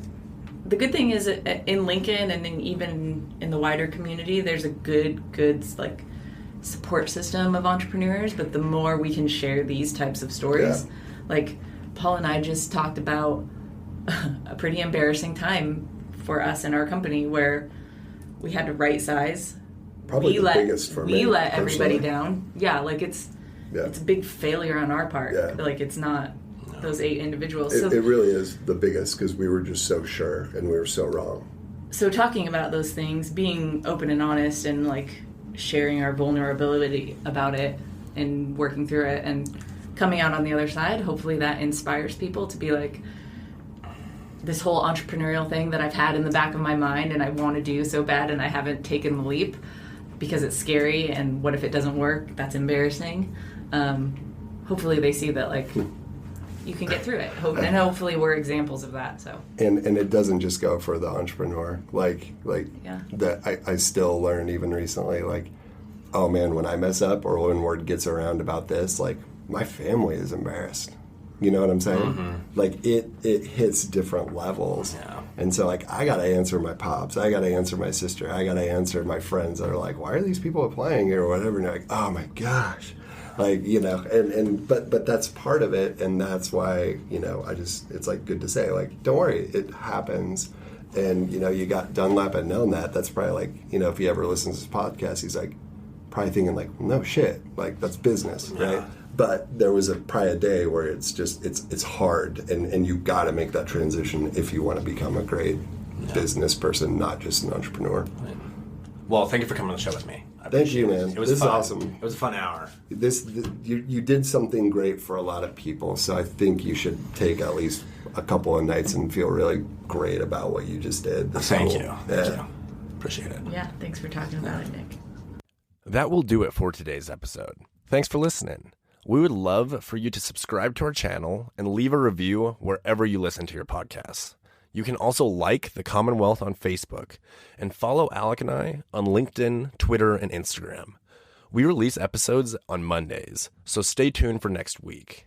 the good thing is in Lincoln and then even in the wider community, there's a good support system of entrepreneurs. But the more we can share these types of stories, Paul and I just talked about a pretty embarrassing time for us in our company where we had to right size. Probably the biggest for me. We let personally. everybody down. Yeah, it's a big failure on our part. Yeah. It's not those 8 individuals. It really is the biggest because we were just so sure and we were so wrong. So talking about those things, being open and honest and sharing our vulnerability about it and working through it and coming out on the other side, hopefully that inspires people to be this whole entrepreneurial thing that I've had in the back of my mind and I want to do so bad and I haven't taken the leap because it's scary and what if it doesn't work? That's embarrassing. Hopefully they see that you can get through it. And hopefully we're examples of that. So and it doesn't just go for the entrepreneur. That I still learn even recently, oh man, when I mess up or when word gets around about this, my family is embarrassed. You know what I'm saying? Mm-hmm. It hits different levels. Yeah. And so I gotta answer my pops, I gotta answer my sister, I gotta answer my friends that are why are these people applying here or whatever? And you're oh my gosh. But that's part of it, and that's why, it's good to say, don't worry, it happens. And, you got Dunlap at Nelnet, that's probably if he ever listens to this podcast, he's probably thinking no shit, that's business, right? But there was probably a day where it's hard, and you got to make that transition if you want to become a great business person, not just an entrepreneur. Right. Well, thank you for coming on the show with me. Thank you, man. This is awesome. It was a fun hour. You did something great for a lot of people, so I think you should take at least a couple of nights and feel really great about what you just did. Thank you. Appreciate it. Yeah, thanks for talking about it, Nick. That will do it for today's episode. Thanks for listening. We would love for you to subscribe to our channel and leave a review wherever you listen to your podcasts. You can also like the Commonwealth on Facebook and follow Alec and I on LinkedIn, Twitter, and Instagram. We release episodes on Mondays, so stay tuned for next week.